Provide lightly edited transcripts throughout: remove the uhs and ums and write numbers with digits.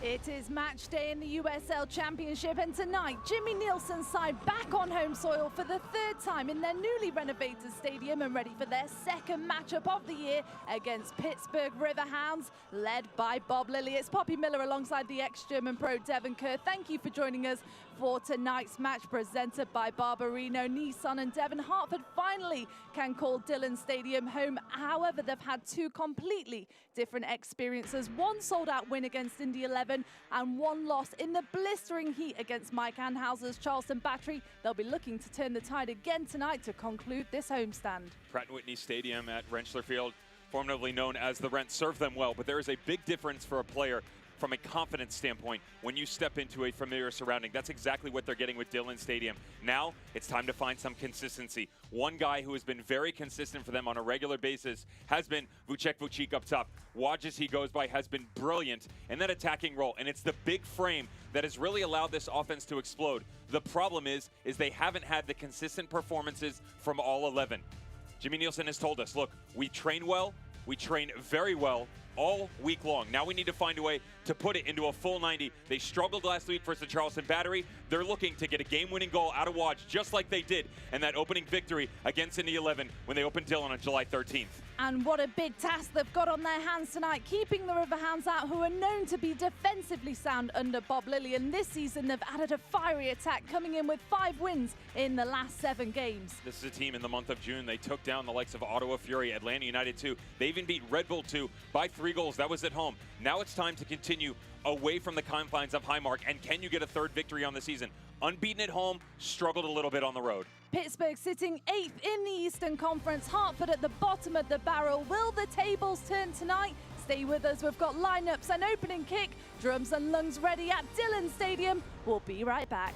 It is match day in the USL Championship, and tonight Jimmy Nielsen's side back on home soil for the third time in their newly renovated stadium and ready for their second matchup of the year against Pittsburgh Riverhounds, led by Bob Lilly. It's Poppy Miller alongside the ex-German pro Devon Kerr. Thank you for joining us for tonight's match presented by Barberino, Nissan and Devon. Hartford finally can call Dillon Stadium home. However, they've had two completely different experiences. One sold-out win against Indy 11 and one loss in the blistering heat against Mike Anhauser's Charleston Battery. They'll be looking to turn the tide again tonight to conclude this homestand. Pratt & Whitney Stadium at Rentschler Field, formerly known as the Rent, served them well, but there is a big difference for a player from a confidence standpoint when you step into a familiar surrounding. That's exactly what they're getting with Dillon Stadium. Now it's time to find some consistency. One guy who has been very consistent for them on a regular basis has been Vucek up top. Waj, as he goes by, has been brilliant in that attacking role, and it's the big frame that has really allowed this offense to explode. The problem is they haven't had the consistent performances from all 11. Jimmy Nielsen has told us, look, we train well, we train very well, all week long. Now we need to find a way to put it into a full 90. They struggled last week versus the Charleston Battery. They're looking to get a game-winning goal out of Waj, just like they did in that opening victory against Indy 11 when they opened Dillon on July 13th. And what a big task they've got on their hands tonight, keeping the Riverhounds out, who are known to be defensively sound under Bob Lilly. And this season, they've added a fiery attack, coming in with 5 wins in the last 7 games. This is a team in the month of June. They took down the likes of Ottawa Fury, Atlanta United 2. They even beat Red Bull 2 by 3 goals. That was at home. Now it's time to continue away from the confines of Highmark. And can you get a 3rd victory on the season? Unbeaten at home, struggled a little bit on the road. Pittsburgh sitting 8th in the Eastern Conference. Hartford at the bottom of the barrel. Will the tables turn tonight? Stay with us. We've got lineups and opening kick, drums and lungs ready at Dillon Stadium. We'll be right back.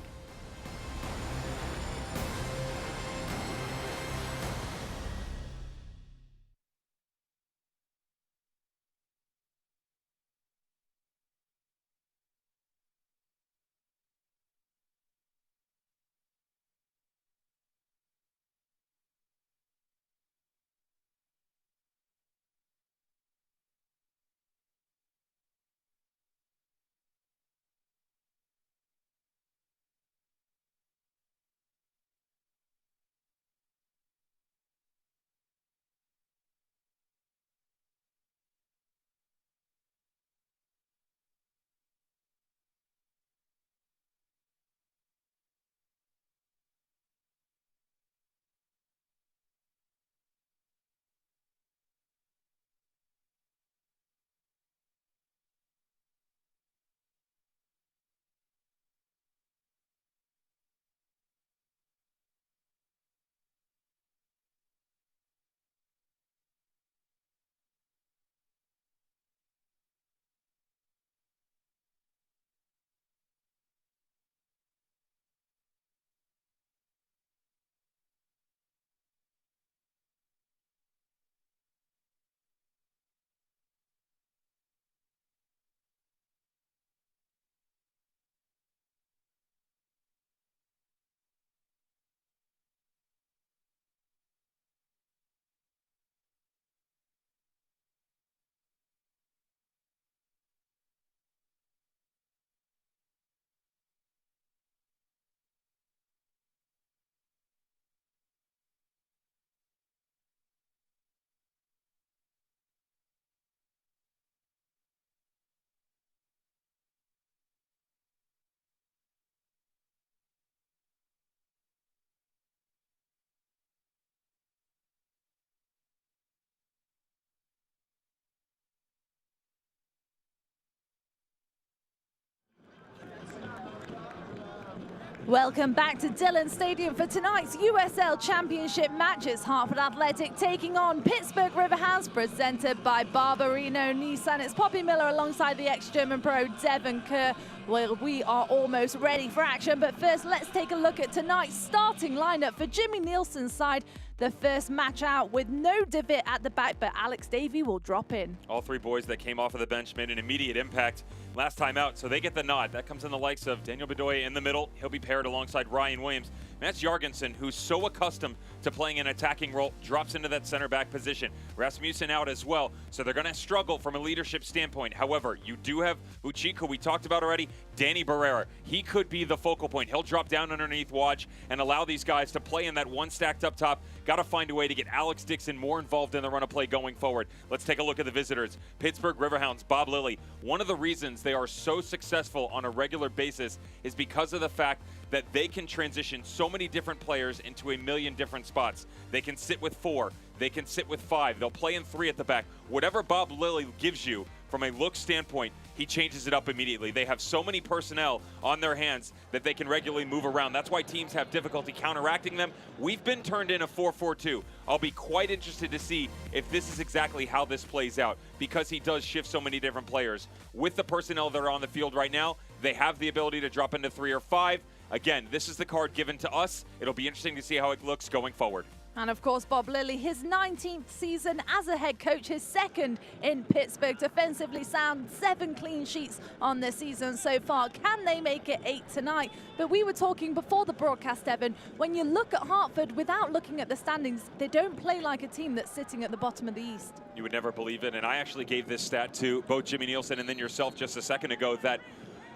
Welcome back to Dillon Stadium for tonight's USL Championship matches. Hartford Athletic taking on Pittsburgh Riverhounds, presented by Barberino Nissan. It's Poppy Miller alongside the ex-German pro Devon Kerr. Well, we are almost ready for action, but first let's take a look at tonight's starting lineup for Jimmy Nielsen's side. The first match out with no Devitt at the back, but Alex Davey will drop in. All 3 boys that came off of the bench made an immediate impact last time out, so they get the nod. That comes in the likes of Daniel Bedoya in the middle. He'll be paired alongside Ryan Williams. Mats Jorgensen, who's so accustomed to playing an attacking role, drops into that center back position. Rasmussen out as well, so they're going to struggle from a leadership standpoint. However, you do have Uchik, who we talked about already, Danny Barrera. He could be the focal point. He'll drop down underneath Waj and allow these guys to play in that one stacked up top. Got to find a way to get Alex Dixon more involved in the run of play going forward. Let's take a look at the visitors. Pittsburgh Riverhounds, Bob Lilly. One of the reasons they are so successful on a regular basis is because of the fact that they can transition so many different players into a million different spots. They can sit with 4, they can sit with 5, they'll play in 3 at the back. Whatever Bob Lilly gives you from a look standpoint, he changes it up immediately. They have so many personnel on their hands that they can regularly move around. That's why teams have difficulty counteracting them. We've been turned in a 4-4-2. I'll be quite interested to see if this is exactly how this plays out, because he does shift so many different players. With the personnel that are on the field right now, they have the ability to drop into 3 or 5. Again, this is the card given to us. It'll be interesting to see how it looks going forward. And of course, Bob Lilly, his 19th season as a head coach, his second in Pittsburgh. Defensively sound, 7 clean sheets on this season so far. Can they make it 8 tonight? But we were talking before the broadcast, Evan, when you look at Hartford without looking at the standings, they don't play like a team that's sitting at the bottom of the East. You would never believe it. And I actually gave this stat to both Jimmy Nielsen and then yourself just a second ago, that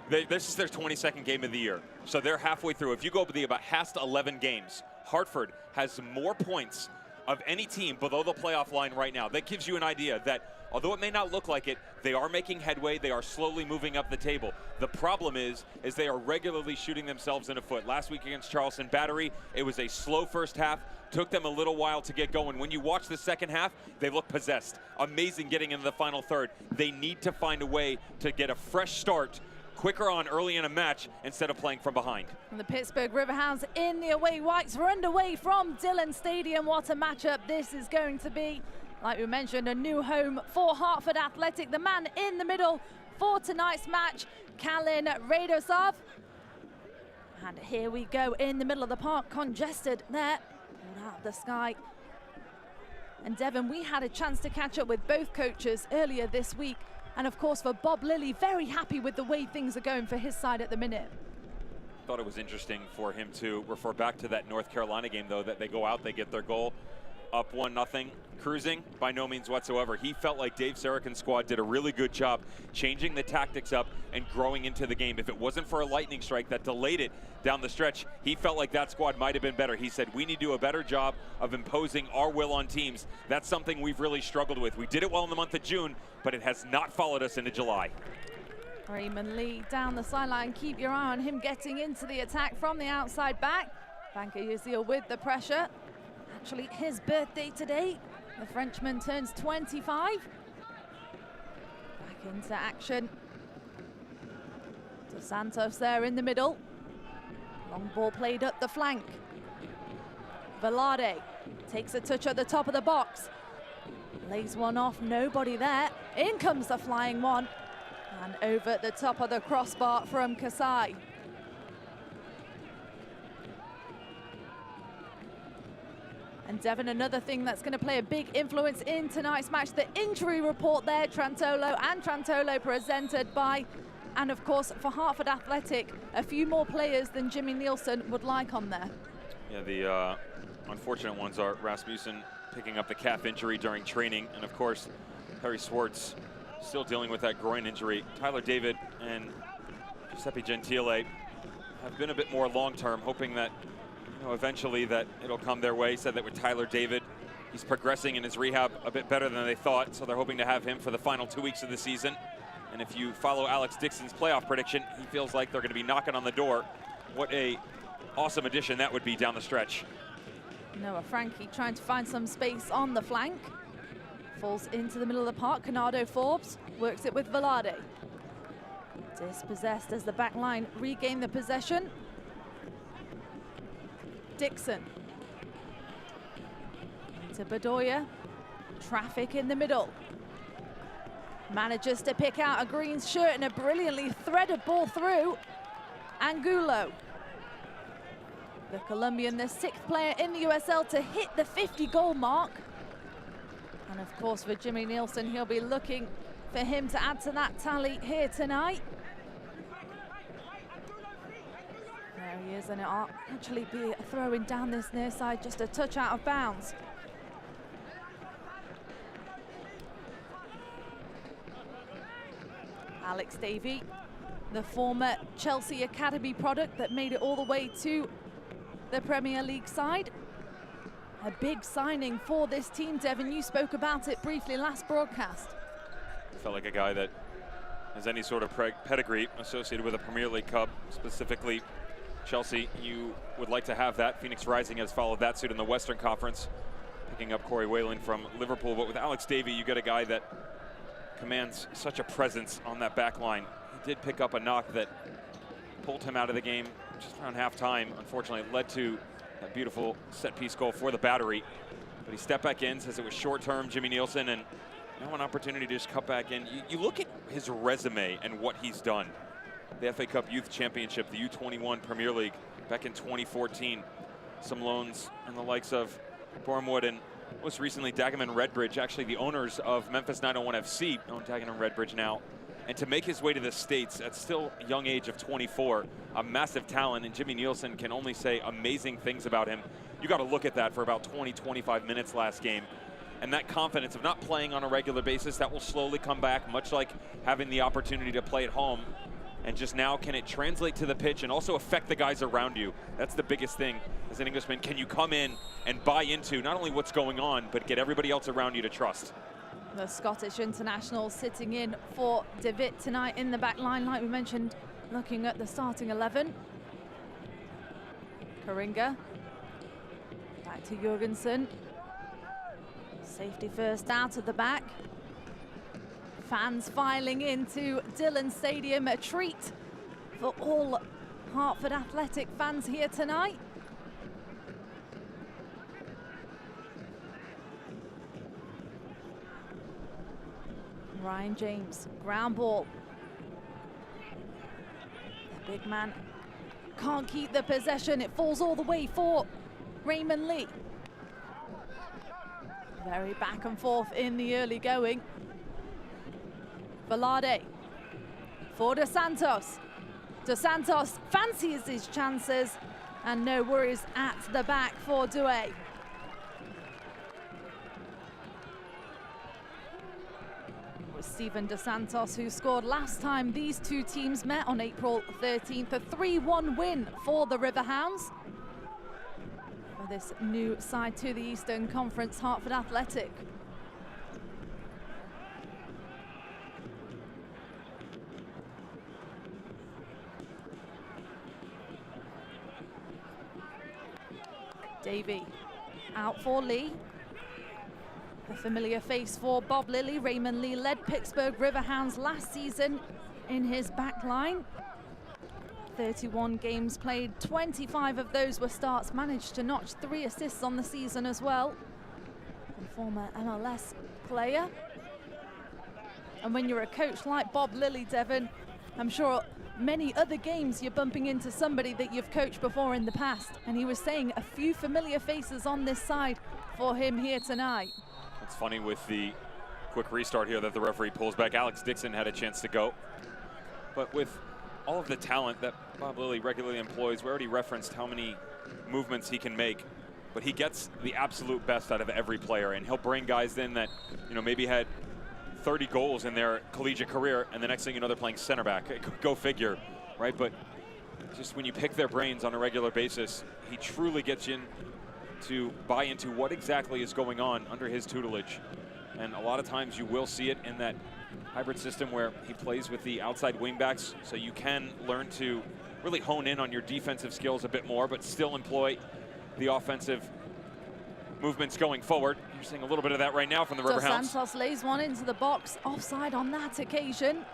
this is their 22nd game of the year. So they're halfway through. If you go the about past 11 games, Hartford has more points of any team below the playoff line right now. That gives you an idea that although it may not look like it, they are making headway. They are slowly moving up the table. The problem is they are regularly shooting themselves in the foot. Last week against Charleston Battery, it was a slow first half. Took them a little while to get going. When you watch the second half, they look possessed. Amazing getting into the final third. They need to find a way to get a fresh start quicker on early in a match instead of playing from behind. And the Pittsburgh Riverhounds in the away whites run away from Dillon Stadium. What a matchup this is going to be. Like we mentioned, a new home for Hartford Athletic. The man in the middle for tonight's match, Kalin Radosov. And here we go in the middle of the park, congested there. Pulled out of the sky. And Devon, we had a chance to catch up with both coaches earlier this week. And of course, for Bob Lilly, very happy with the way things are going for his side at the minute. Thought it was interesting for him to refer back to that North Carolina game, though, that they go out, they get their goal, up 1-0, cruising, by no means whatsoever. He felt like Dave Sarakin's squad did a really good job changing the tactics up and growing into the game. If it wasn't for a lightning strike that delayed it down the stretch, he felt like that squad might have been better. He said, we need to do a better job of imposing our will on teams. That's something we've really struggled with. We did it well in the month of June, but it has not followed us into July. Raymond Lee down the sideline. Keep your eye on him getting into the attack from the outside back. Banker Yuzil with the pressure. Actually, his birthday today. The Frenchman turns 25. Back into action. Dos Santos there in the middle. Long ball played up the flank. Velarde takes a touch at the top of the box. Lays one off, nobody there. In comes the flying one. And over at the top of the crossbar from Kasai. And Devon, another thing that's going to play a big influence in tonight's match, the injury report there, Trantolo presented by, and of course for Hartford Athletic, a few more players than Jimmy Nielsen would like on there. Yeah, the unfortunate ones are Rasmussen picking up the calf injury during training, and of course Harry Swartz still dealing with that groin injury. Tyler David and Giuseppe Gentile have been a bit more long-term, hoping that eventually that it'll come their way. Said that with Tyler David, he's progressing in his rehab a bit better than they thought, so they're hoping to have him for the final 2 weeks of the season. And if you follow Alex Dixon's playoff prediction, he feels like they're going to be knocking on the door. What a awesome addition that would be down the stretch. Noah Frankie trying to find some space on the flank. Falls into the middle of the park. Canardo Forbes works it with Velarde. Dispossessed as the back line regain the possession. Dixon into Bedoya. Traffic in the middle. Manages to pick out a green shirt and a brilliantly threaded ball through. Angulo. The Colombian, the 6th player in the USL to hit the 50-goal mark. And of course for Jimmy Nielsen, he'll be looking for him to add to that tally here tonight. There he is, and it'll actually be a throw-in down this near side, just a touch out of bounds. Alex Davey, the former Chelsea Academy product that made it all the way to the Premier League side. A big signing for this team, Devin. You spoke about it briefly last broadcast. Felt like a guy that has any sort of pedigree associated with a Premier League club, specifically Chelsea. You would like to have that. Phoenix Rising has followed that suit in the Western Conference, picking up Corey Whalen from Liverpool. But with Alex Davey, you get a guy that commands such a presence on that back line. He did pick up a knock that pulled him out of the game just around halftime. Unfortunately, it led to a beautiful set-piece goal for the Battery. But he stepped back in, says it was short-term, Jimmy Nielsen, and now an opportunity to just cut back in. You look at his resume and what he's done. The FA Cup Youth Championship, the U21 Premier League back in 2014. Some loans and the likes of Bournemouth and most recently Dagenham Redbridge, actually the owners of Memphis 901 FC own Dagenham Redbridge now. And to make his way to the States at still a young age of 24, a massive talent, and Jimmy Nielsen can only say amazing things about him. You got to look at that for about 20, 25 minutes last game. And that confidence of not playing on a regular basis, that will slowly come back, much like having the opportunity to play at home. And just now, can it translate to the pitch and also affect the guys around you? That's the biggest thing as an Englishman. Can you come in and buy into not only what's going on, but get everybody else around you to trust? The Scottish international sitting in for De Witt tonight in the back line, like we mentioned, looking at the starting 11. Karinga, back to Jorgensen. Safety first out of the back. Fans filing into Dillon Stadium, a treat for all Hartford Athletic fans here tonight. Ryan James, ground ball. The big man can't keep the possession. It falls all the way for Raymond Lee. Very back and forth in the early going. Velarde for Dos Santos. Dos Santos fancies his chances, and no worries at the back for Douay. Stephen Dos Santos, who scored last time these two teams met on April 13th. A 3-1 win for the Riverhounds. For this new side to the Eastern Conference, Hartford Athletic. Davey out for Lee. A familiar face for Bob Lilly. Raymond Lee led Pittsburgh Riverhounds last season in his back line. 31 games played, 25 of those were starts, managed to notch 3 assists on the season as well. A former MLS player. And when you're a coach like Bob Lilly, Devon, I'm sure many other games you're bumping into somebody that you've coached before in the past. And he was saying a few familiar faces on this side for him here tonight. It's funny with the quick restart here that the referee pulls back. Alex Dixon had a chance to go. But with all of the talent that Bob Lilly regularly employs, we already referenced how many movements he can make. But he gets the absolute best out of every player. And he'll bring guys in that, you know, maybe had 30 goals in their collegiate career, and the next thing you know, they're playing center back. Go figure, right? But just when you pick their brains on a regular basis, he truly gets in to buy into what exactly is going on under his tutelage. And a lot of times you will see it in that hybrid system where he plays with the outside wingbacks, so you can learn to really hone in on your defensive skills a bit more, but still employ the offensive movements going forward. You're seeing a little bit of that right now from the Riverhounds. Dos Santos lays one into the box, offside on that occasion.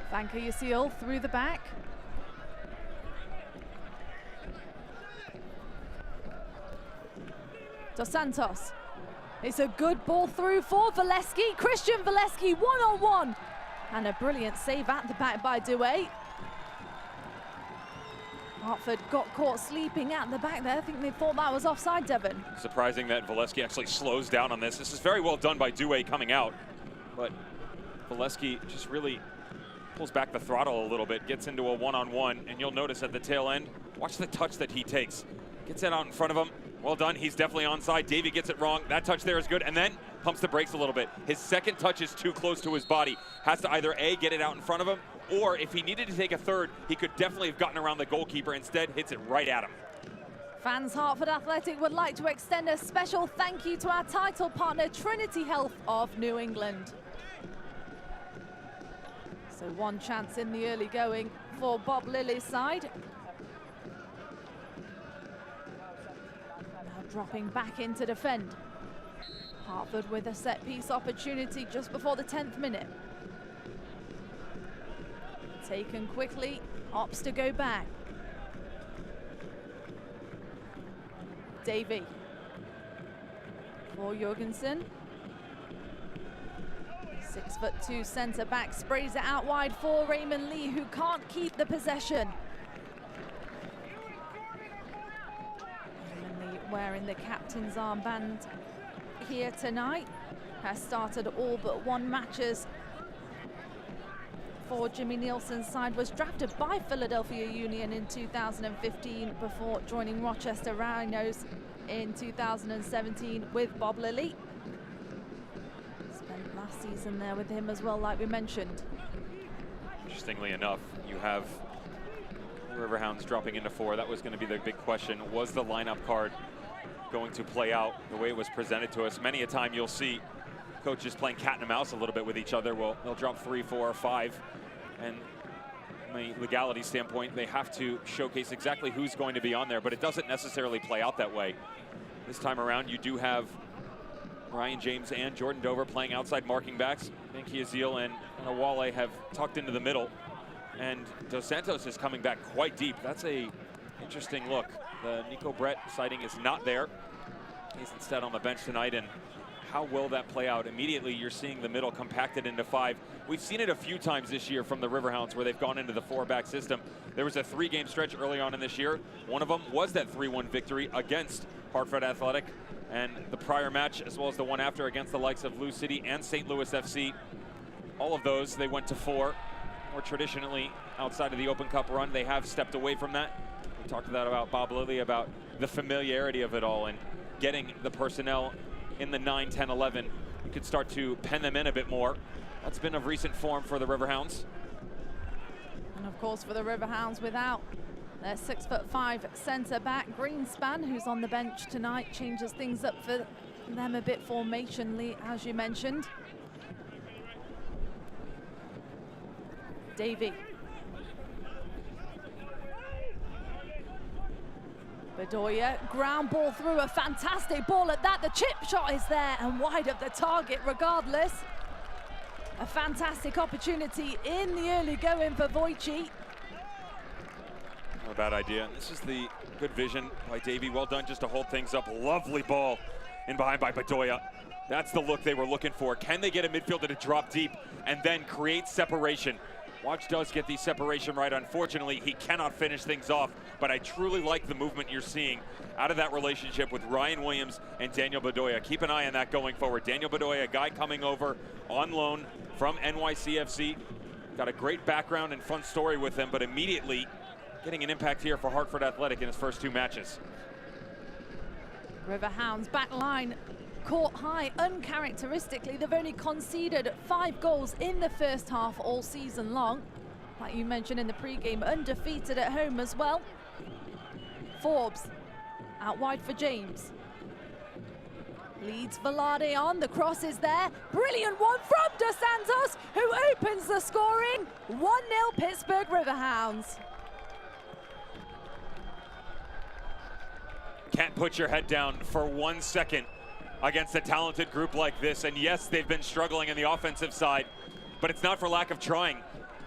Vanka Yasil through the back. Dos Santos. It's a good ball through for Valesky. Christian Valesky one-on-one. And a brilliant save at the back by Douay. Hartford got caught sleeping at the back there. I think they thought that was offside, Devon. Surprising that Valesky actually slows down on this. This is very well done by Douay coming out, but Valesky just really pulls back the throttle a little bit, gets into a one-on-one, and you'll notice at the tail end, watch the touch that he takes. Gets it out in front of him. Well done, he's definitely onside. Davey gets it wrong. That touch there is good, and then pumps the brakes a little bit. His second touch is too close to his body. Has to either A, get it out in front of him, or if he needed to take a third, he could definitely have gotten around the goalkeeper. Instead, hits it right at him. Fans Hartford Athletic would like to extend a special thank you to our title partner, Trinity Health of New England. So one chance in the early going for Bob Lilly's side. Now dropping back into defend. Hartford with a set piece opportunity just before the 10th minute. Taken quickly, opts to go back. Davey for Jorgensen. 6'2" centre back sprays it out wide for Raymond Lee, who can't keep the possession. Raymond Lee wearing the captain's armband here tonight. Has started all but one matches for Jimmy Nielsen's side. Was drafted by Philadelphia Union in 2015 before joining Rochester Rhinos in 2017 with Bob Lilly. Spent last season there with him as well, like we mentioned. Interestingly enough, you have Riverhounds dropping into 4. That was going to be the big question. Was the lineup card going to play out the way it was presented to us? Many a time you'll see coaches playing cat and mouse a little bit with each other. Well, they'll drop 3, 4, or 5, and from a legality standpoint, they have to showcase exactly who's going to be on there, but it doesn't necessarily play out that way. This time around, you do have Ryan James and Jordan Dover playing outside marking backs. Benki Azil and Awale have tucked into the middle, and Dos Santos is coming back quite deep. That's a interesting look. The Nico Brett sighting is not there. He's instead on the bench tonight, and how will that play out? Immediately, you're seeing the middle compacted into 5. We've seen it a few times this year from the Riverhounds where they've gone into the 4-back system. There was a 3-game stretch early on in this year. One of them was that 3-1 victory against Hartford Athletic, and the prior match, as well as the one after against the likes of Lou City and St. Louis FC. All of those, they went to 4. More traditionally, outside of the Open Cup run, they have stepped away from that. We talked about Bob Lilly, about the familiarity of it all, and getting the personnel in the 9, 10, 11. You could start to pen them in a bit more. That's been of recent form for the Riverhounds. And of course for the Riverhounds, without their 6'5" centre back Greenspan, who's on the bench tonight, changes things up for them a bit formationally, as you mentioned. Davey. Bedoya, ground ball through, a fantastic ball at that. The chip shot is there and wide of the target regardless. A fantastic opportunity in the early going for Wojcik. Not a bad idea. This is the good vision by Davey. Well done just to hold things up. Lovely ball in behind by Bedoya. That's the look they were looking for. Can they get a midfielder to drop deep and then create separation? Watch does get the separation right. Unfortunately, he cannot finish things off, but I truly like the movement you're seeing out of that relationship with Ryan Williams and Daniel Bedoya. Keep an eye on that going forward. Daniel Bedoya, a guy coming over on loan from NYCFC. Got a great background and fun story with him, but immediately getting an impact here for Hartford Athletic in his first 2 matches. Riverhounds back line caught high. Uncharacteristically, they've only conceded 5 goals in the first half all season long. Like you mentioned in the pre-game, undefeated at home as well. Forbes out wide for James. Leads Velarde on, the cross is there. Brilliant one from Dos Santos, who opens the scoring. 1-0 Pittsburgh Riverhounds. Can't put your head down for 1 second against a talented group like this. And yes, they've been struggling in the offensive side, but it's not for lack of trying.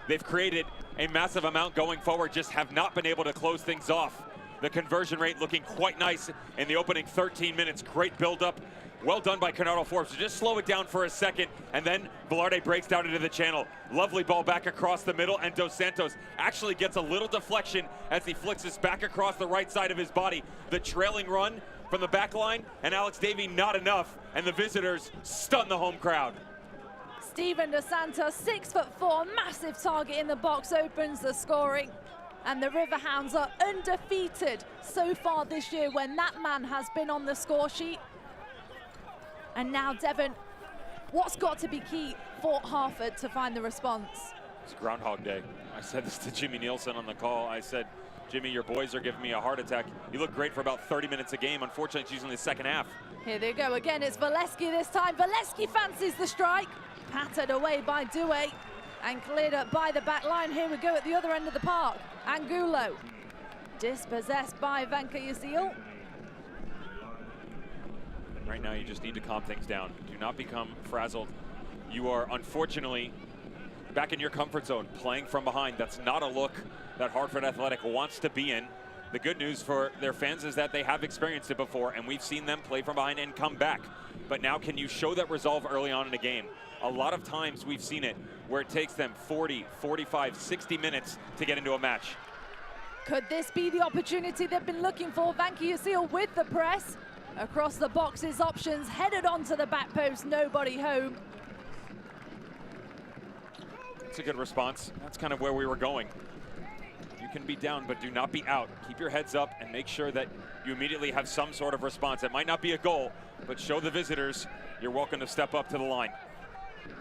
They've created a massive amount going forward, just have not been able to close things off. The conversion rate looking quite nice in the opening 13 minutes. Great build-up. Well done by Canardo Forbes. So just slow it down for a second, and then Velarde breaks down into the channel. Lovely ball back across the middle, and Dos Santos actually gets a little deflection as he flicks this back across the right side of his body. The trailing run from the back line, and Alex Davey not enough, and the visitors stun the home crowd. Steven Dos Santos, 6'4", massive target in the box, opens the scoring. And the Riverhounds are undefeated so far this year when that man has been on the score sheet. And now, Devon, what's got to be key for Hartford to find the response? It's Groundhog Day. I said this to Jimmy Nielsen on the call. I said, Jimmy, your boys are giving me a heart attack. You look great for about 30 minutes a game. Unfortunately, it's usually the second half. Here they go again. It's Valesky this time. Valesky fancies the strike. Pattered away by Douay and cleared up by the back line. Here we go at the other end of the park. Angulo dispossessed by Vanka Yasil. Right now, you just need to calm things down. Do not become frazzled. You are, unfortunately, back in your comfort zone, playing from behind. That's not a look that Hartford Athletic wants to be in. The good news for their fans is that they have experienced it before, and we've seen them play from behind and come back. But now, can you show that resolve early on in a game? A lot of times we've seen it where it takes them 40, 45, 60 minutes to get into a match. Could this be the opportunity they've been looking for? Vanka Yasil with the press. Across the boxes, options headed onto the back post, nobody home. It's a good response. That's kind of where we were going. You can be down, but do not be out. Keep your heads up and make sure that you immediately have some sort of response. It might not be a goal, but show the visitors you're welcome to step up to the line.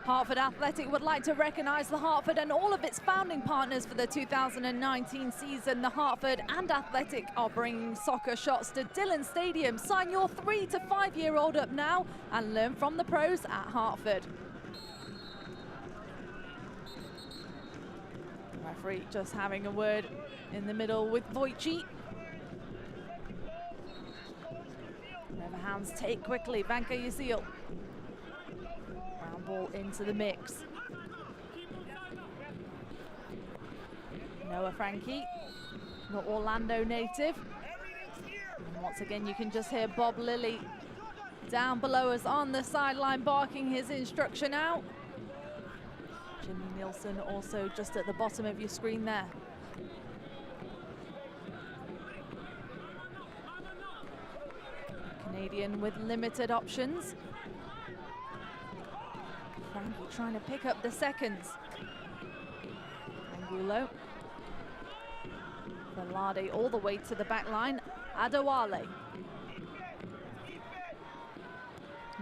Hartford Athletic would like to recognize the Hartford and all of its founding partners for the 2019 season. The Hartford and Athletic are bringing soccer shots to Dillon Stadium. Sign your 3 to 5 year old up now and learn from the pros at Hartford. Referee just having a word in the middle with Wojcik. Riverhounds take quickly, Vanka Yasil. Round ball into the mix. Noah Frankie, not Orlando native. And once again, you can just hear Bob Lilly down below us on the sideline barking his instruction out. Jimmy Nielsen also just at the bottom of your screen there. Canadian with limited options. Frankie trying to pick up the seconds. Angulo. Velarde all the way to the back line. Adewale.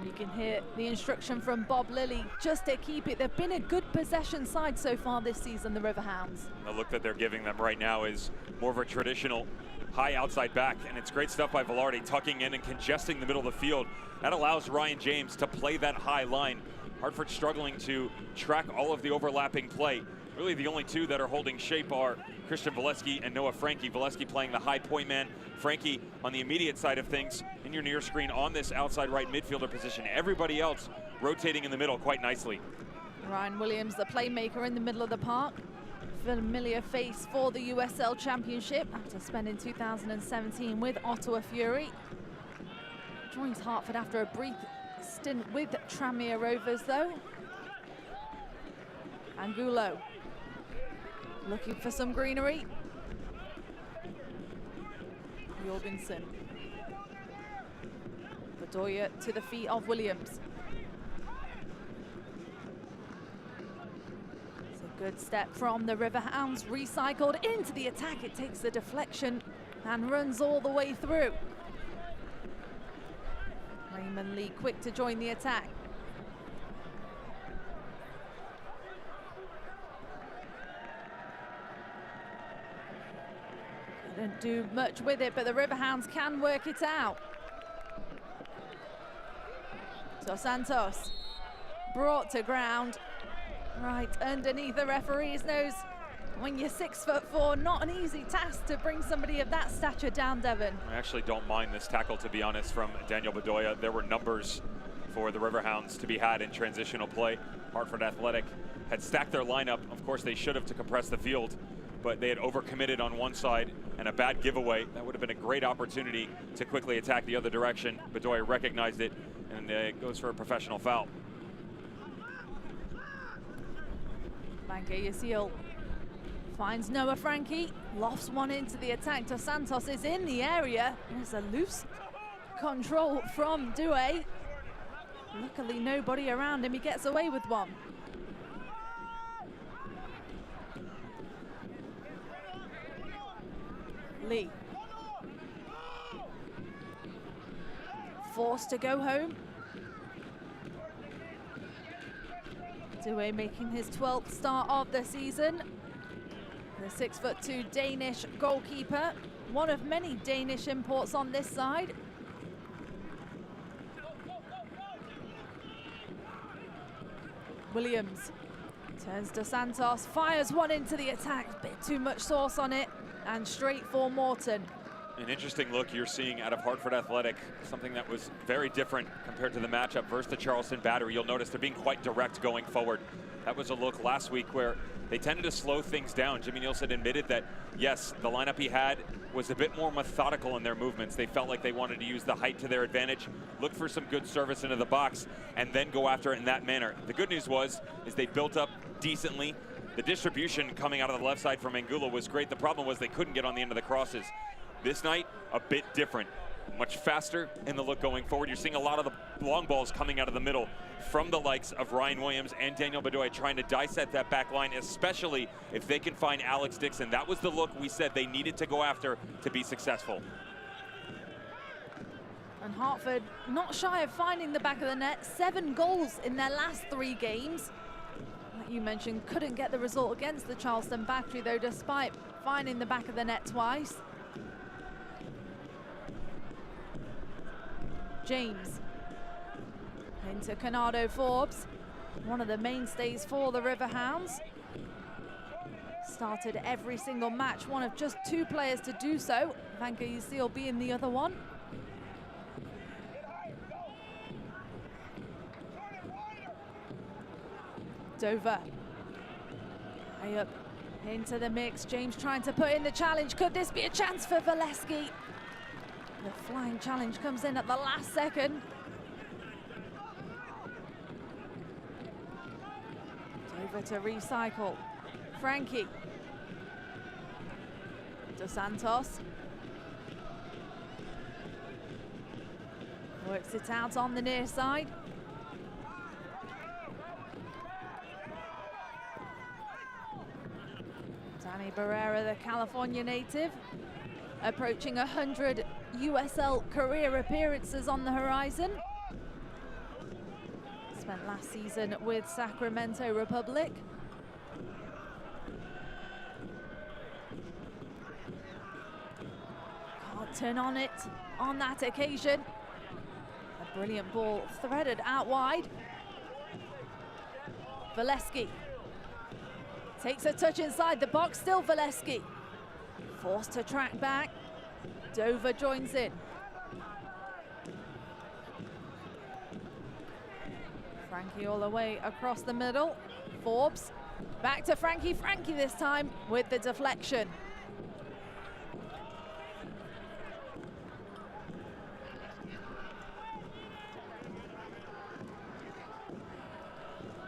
You can hear the instruction from Bob Lilly just to keep it. They've been a good possession side so far this season, the Riverhounds. The look that they're giving them right now is more of a traditional high outside back, and it's great stuff by Velarde, tucking in and congesting the middle of the field. That allows Ryan James to play that high line. Hartford struggling to track all of the overlapping play. Really the only two that are holding shape are Christian Valesky and Noah Frankie. Valesky playing the high point man, Frankie on the immediate side of things in your near screen on this outside right midfielder position. Everybody else rotating in the middle quite nicely. Ryan Williams, the playmaker in the middle of the park. Familiar face for the USL Championship after spending 2017 with Ottawa Fury. Joins Hartford after a brief stint with Tranmere Rovers though. Angulo looking for some greenery. Jorgensen. Bedoya to the feet of Williams. It's a good step from the Riverhounds, recycled into the attack. It takes the deflection and runs all the way through. Raymond Lee quick to join the attack. Couldn't do much with it, but the Riverhounds can work it out. Dos Santos brought to ground right underneath the referee's nose. When you're 6'4", not an easy task to bring somebody of that stature down, Devon. I actually don't mind this tackle, to be honest, from Daniel Bedoya. There were numbers for the Riverhounds to be had in transitional play. Hartford Athletic had stacked their lineup. Of course, they should have to compress the field. but they had overcommitted on one side and a bad giveaway. That would have been a great opportunity to quickly attack the other direction. Bedoya recognized it and goes for a professional foul. Frankie Yasil finds Noah Frankie, lofts one into the attack. Dos Santos is in the area. There's a loose control from Douay. Luckily nobody around him, he gets away with one. Lee. Forced to go home. Douay making his 12th start of the season. The 6'2" Danish goalkeeper, one of many Danish imports on this side. Williams turns to Santos, fires one into the attack, bit too much sauce on it, and straight for Morton. An interesting look you're seeing out of Hartford Athletic, something that was very different compared to the matchup versus the Charleston Battery. You'll notice they're being quite direct going forward. That was a look last week where they tended to slow things down. Jimmy Nielsen admitted that, yes, the lineup he had was a bit more methodical in their movements. They felt like they wanted to use the height to their advantage, look for some good service into the box, and then go after it in that manner. The good news is they built up decently. The distribution coming out of the left side from Angulo was great. The problem was they couldn't get on the end of the crosses. This night, a bit different. Much faster in the look going forward. You're seeing a lot of the long balls coming out of the middle from the likes of Ryan Williams and Daniel Bedoya trying to dissect that back line, especially if they can find Alex Dixon. That was the look we said they needed to go after to be successful. And Hartford not shy of finding the back of the net. 7 goals in their last 3 games. Like you mentioned, couldn't get the result against the Charleston Battery though, despite finding the back of the net twice. James into Canado Forbes, one of the mainstays for the Riverhounds. Started every single match, one of just 2 players to do so. Frankie Yasil being the other one. Dover. High up into the mix. James trying to put in the challenge. Could this be a chance for Valesky? The flying challenge comes in at the last second. Over to recycle. Frankie. Dos Santos. Works it out on the near side. Danny Barrera, the California native, approaching 100 USL career appearances on the horizon. Spent last season with Sacramento Republic. Can't turn on it on that occasion. A brilliant ball threaded out wide. Valesky takes a touch inside the box, still Valesky. Forced to track back. Dover joins in. Frankie all the way across the middle. Forbes back to Frankie. Frankie this time with the deflection.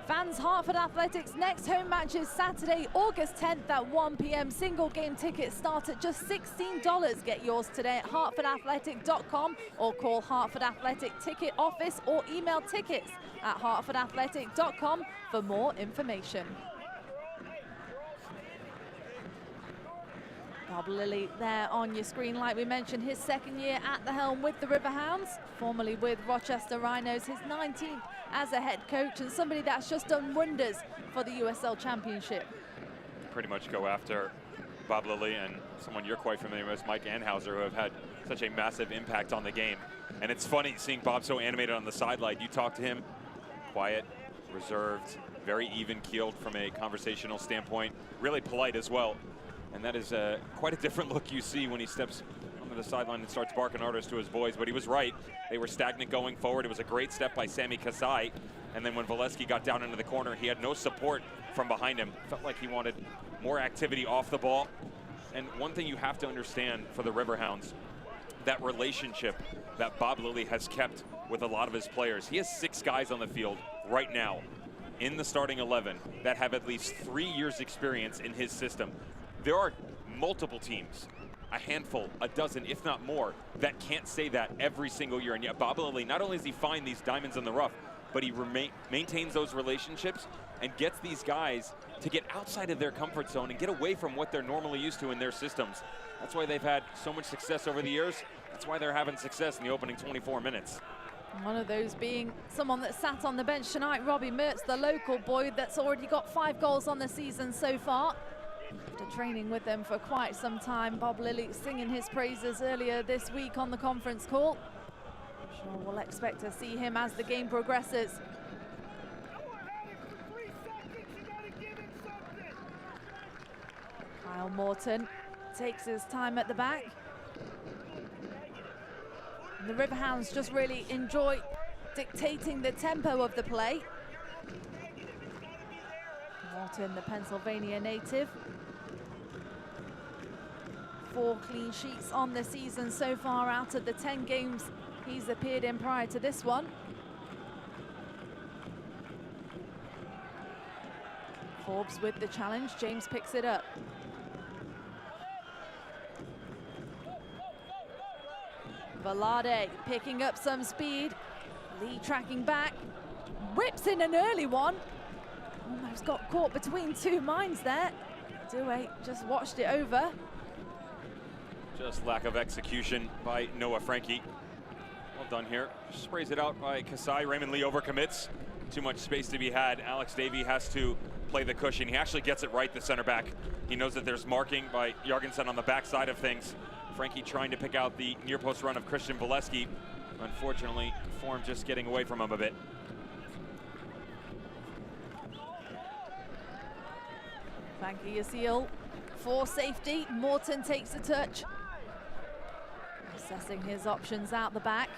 Fans, Hartford Athletics' next home match is Saturday, August 10th at 1 p.m. Single game tickets start at just $16. Get yours today at hartfordathletic.com or call Hartford Athletic Ticket Office or email tickets at hartfordathletic.com for more information. Bob Lilly there on your screen, like we mentioned, his 2nd year at the helm with the Riverhounds, formerly with Rochester Rhinos, his 19th as a head coach, and somebody that's just done wonders for the USL Championship. Pretty much go after Bob Lilly and someone you're quite familiar with, Mike Anhauser, who have had such a massive impact on the game. And it's funny seeing Bob so animated on the sideline. You talk to him, quiet, reserved, very even-keeled from a conversational standpoint, really polite as well. And that is quite a different look you see when he steps onto the sideline and starts barking orders to his boys. But he was right. They were stagnant going forward. It was a great step by Sammy Kasai. And then when Valesky got down into the corner, he had no support from behind him. Felt like he wanted more activity off the ball. And one thing you have to understand for the Riverhounds, that relationship that Bob Lilly has kept with a lot of his players. He has 6 guys on the field right now in the starting 11 that have at least 3 years experience in his system. There are multiple teams, a handful, a dozen, if not more, that can't say that every single year. And yet Bob Lilly, not only does he find these diamonds in the rough, but he maintains those relationships and gets these guys to get outside of their comfort zone and get away from what they're normally used to in their systems. That's why they've had so much success over the years. That's why they're having success in the opening 24 minutes. One of those being someone that sat on the bench tonight, Robbie Mertz, the local boy that's already got 5 goals on the season so far. After training with them for quite some time, Bob Lilly singing his praises earlier this week on the conference call. I'm sure we'll expect to see him as the game progresses. Kyle Morton takes his time at the back. And the Riverhounds just really enjoy dictating the tempo of the play. Morton, the Pennsylvania native. 4 clean sheets on the season so far out of the 10 games he's appeared in prior to this one. Forbes with the challenge, James picks it up. Velarde picking up some speed. Lee tracking back, whips in an early one. Almost got caught between 2 minds there. Dewey just watched it over. Just lack of execution by Noah Frankie. Well done here. Sprays it out by Kasai. Raymond Lee overcommits. Too much space to be had. Alex Davey has to play the cushion. He actually gets it right, the center back. He knows that there's marking by Jorgensen on the backside of things. Frankie trying to pick out the near post run of Christian Valesky. Unfortunately, form just getting away from him a bit. Frankie Yasiel for safety. Morton takes a touch. Assessing his options out the back.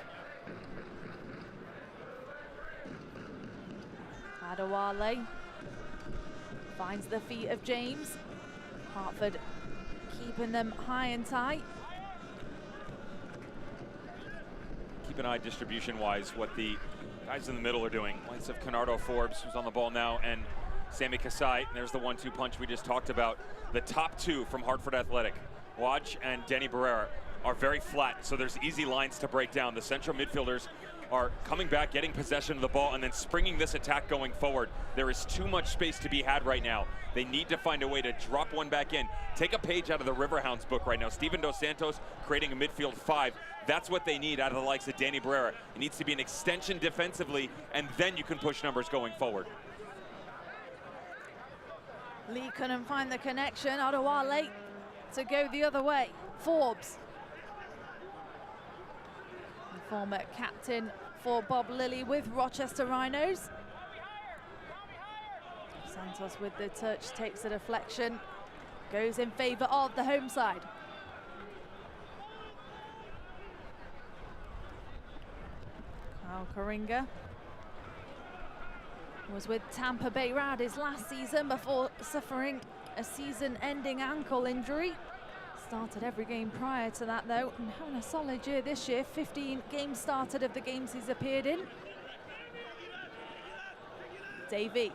Adewale finds the feet of James. Hartford keeping them high and tight. Keep an eye distribution-wise what the guys in the middle are doing. Likes of Canardo Forbes, who's on the ball now, and Sammy Kasai. There's the 1-2 punch we just talked about. The top 2 from Hartford Athletic, Waj and Denny Barrera, are very flat, so there's easy lines to break down. The central midfielders are coming back, getting possession of the ball, and then springing this attack going forward. There is too much space to be had right now. They need to find a way to drop one back in. Take a page out of the Riverhounds book right now. Steven Dos Santos creating a midfield 5. That's what they need out of the likes of Danny Barrera. It needs to be an extension defensively, and then you can push numbers going forward. Lee couldn't find the connection. Adewale to go the other way. Forbes, the former captain for Bob Lilly with Rochester Rhinos. Santos with the touch, takes a deflection, goes in favor of the home side. Kyle Coringa was with Tampa Bay Rowdies last season before suffering a season-ending ankle injury. Started every game prior to that though, and having a solid year this year. 15 games started of the games he's appeared in. Davey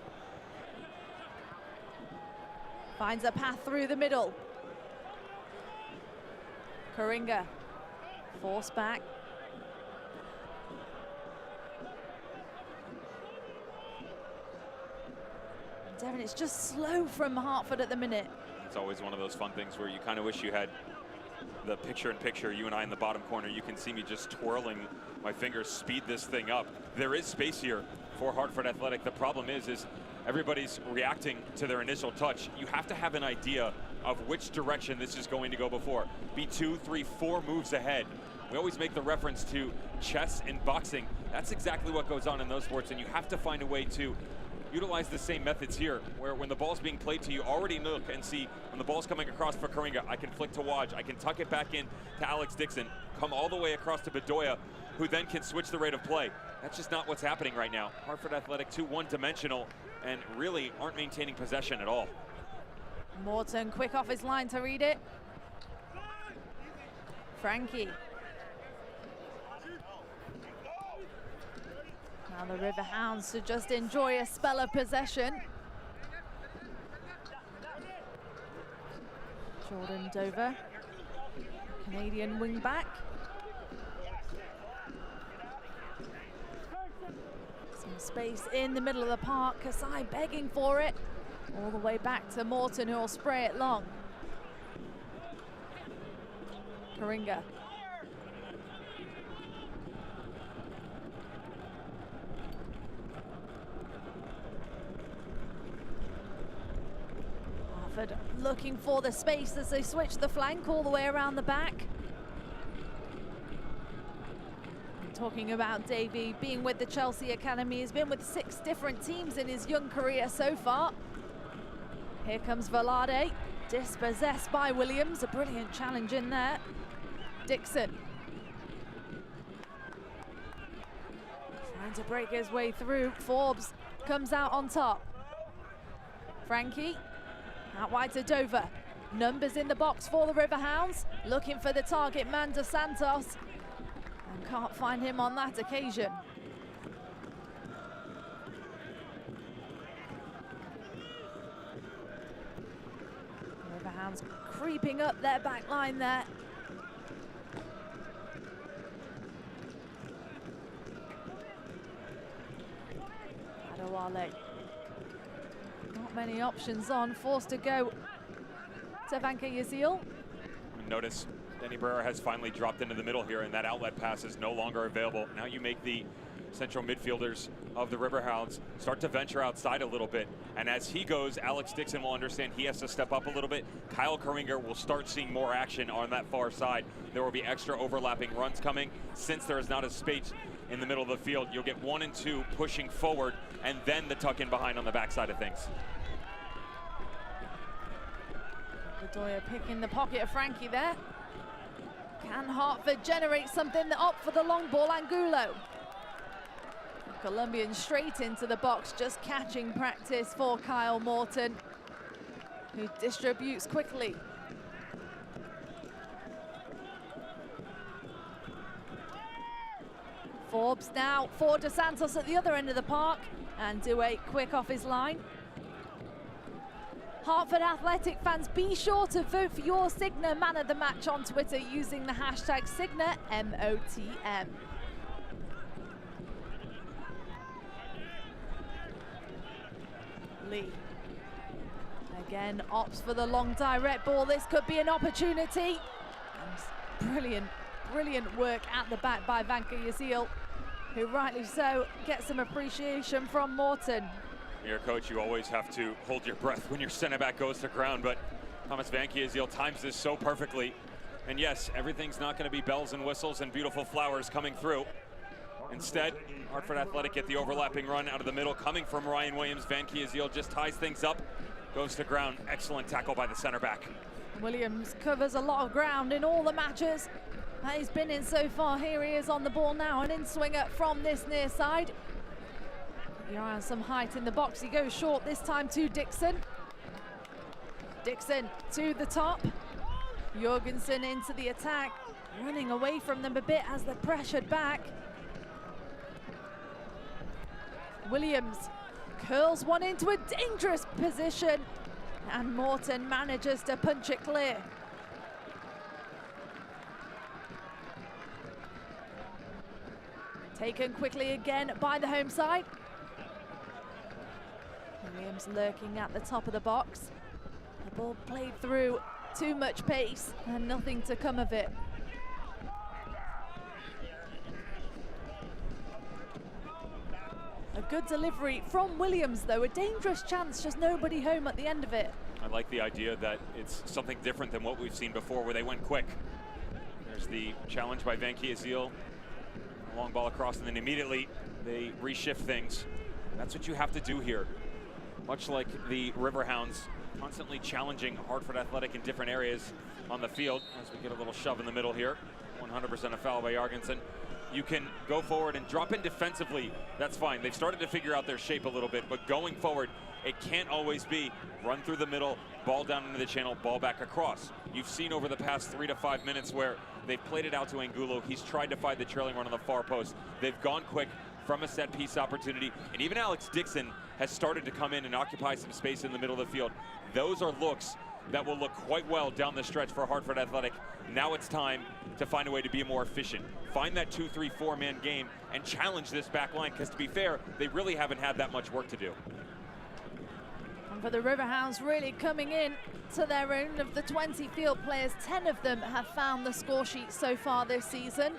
finds a path through the middle. Coringa forced back. Devin, it's just slow from Hartford at the minute. It's always one of those fun things where you kind of wish you had the picture-in-picture, you and I in the bottom corner. You can see me just twirling my fingers, speed this thing up. There is space here for Hartford Athletic. The problem is everybody's reacting to their initial touch. You have to have an idea of which direction this is going to go before. Be 2, 3, 4 moves ahead. We always make the reference to chess and boxing. That's exactly what goes on in those sports, and you have to find a way to utilize the same methods here, where when the ball's being played to you, already look and see when the ball's coming across for Coringa, I can flick to Waj, I can tuck it back in to Alex Dixon, come all the way across to Bedoya, who then can switch the rate of play. That's just not what's happening right now. Hartford Athletic too one-dimensional, and really aren't maintaining possession at all. Morton quick off his line to read it. Frankie. Now the Riverhounds to just enjoy a spell of possession. Jordan Dover, Canadian wingback. Some space in the middle of the park. Kasai begging for it. All the way back to Morton, who will spray it long. Karinga. Hartford looking for the space as they switch the flank all the way around the back. Talking about Davey being with the Chelsea Academy, he's been with 6 different teams in his young career so far. Here comes Velarde, dispossessed by Williams, a brilliant challenge in there. Dixon. Trying to break his way through, Forbes comes out on top. Frankie, out wide to Dover. Numbers in the box for the Riverhounds, looking for the target man, Dos Santos. And can't find him on that occasion. Riverhounds creeping up their back line there. Adewale. Not many options on, forced to go to Vanka Yazil. Notice Denny Brera has finally dropped into the middle here, and that outlet pass is no longer available. Now you make the central midfielders of the Riverhounds start to venture outside a little bit. And as he goes, Alex Dixon will understand he has to step up a little bit. Kyle Karinga will start seeing more action on that far side. There will be extra overlapping runs coming. Since there is not a space in the middle of the field, you'll get 1 and 2 pushing forward, and then the tuck in behind on the backside of things. Bedoya picking the pocket of Frankie there. Can Hartford generate something up for the long ball? Angulo. Colombian straight into the box, just catching practice for Kyle Morton, who distributes quickly. Forbes now for Dos Santos at the other end of the park, and Dewey quick off his line. Hartford Athletic fans, be sure to vote for your Signa Man of the Match on Twitter using the hashtag SignaMOTM. Lee. Again, opts for the long direct ball. This could be an opportunity. And brilliant work at the back by Vanka Yazil, who rightly so gets some appreciation from Morton. Your coach, you always have to hold your breath when your center back goes to ground, but Thomas Vanka Yazil times this so perfectly. And yes, everything's not going to be bells and whistles and beautiful flowers coming through. Instead, Hartford Athletic get the overlapping run out of the middle coming from Ryan Williams. Vanka Yazil just ties things up, goes to ground. Excellent tackle by the center back. Williams covers a lot of ground in all the matches that he's been in so far. Here he is on the ball now, an in-swinger from this near side. You're on some height in the box. He goes short this time to Dixon. Dixon to the top. Jorgensen into the attack, running away from them a bit as they're pressured back. Williams curls one into a dangerous position, and Morton manages to punch it clear. Taken quickly again by the home side. Williams lurking at the top of the box. The ball played through, too much pace and nothing to come of it. A good delivery from Williams though, a dangerous chance, just nobody home at the end of it. I like the idea that it's something different than what we've seen before where they went quick. There's the challenge by Vanka Yazil, a long ball across, and then immediately they reshift things. That's what you have to do here. Much like the Riverhounds, constantly challenging Hartford Athletic in different areas on the field. As we get a little shove in the middle here. 100% a foul by Jorgensen. you can go forward and drop in defensively. That's fine. They've started to figure out their shape a little bit, but going forward, it can't always be run through the middle, ball down into the channel, ball back across. You've seen over the past 3 to 5 minutes where they've played it out to Angulo. He's tried to find the trailing run on the far post. They've gone quick from a set piece opportunity, and even Alex Dixon has started to come in and occupy some space in the middle of the field. Those are looks that will look quite well down the stretch for Hartford Athletic. Now it's time to find a way to be more efficient. Find that 2-3-4 man game and challenge this back line, because to be fair, they really haven't had that much work to do. And for the Riverhounds really coming in to their own, of the 20 field players, 10 of them have found the score sheet so far this season.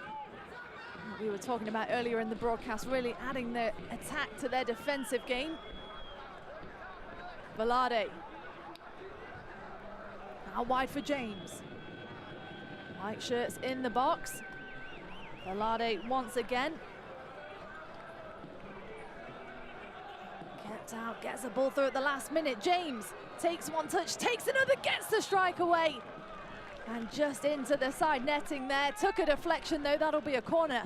We were talking about earlier in the broadcast, really adding their attack to their defensive game. Velarde. Out wide for James. White shirts in the box. Velarde once again. Kept out, gets the ball through at the last minute. James takes one touch, takes another, gets the strike away. And just into the side netting there. Took a deflection though, that'll be a corner.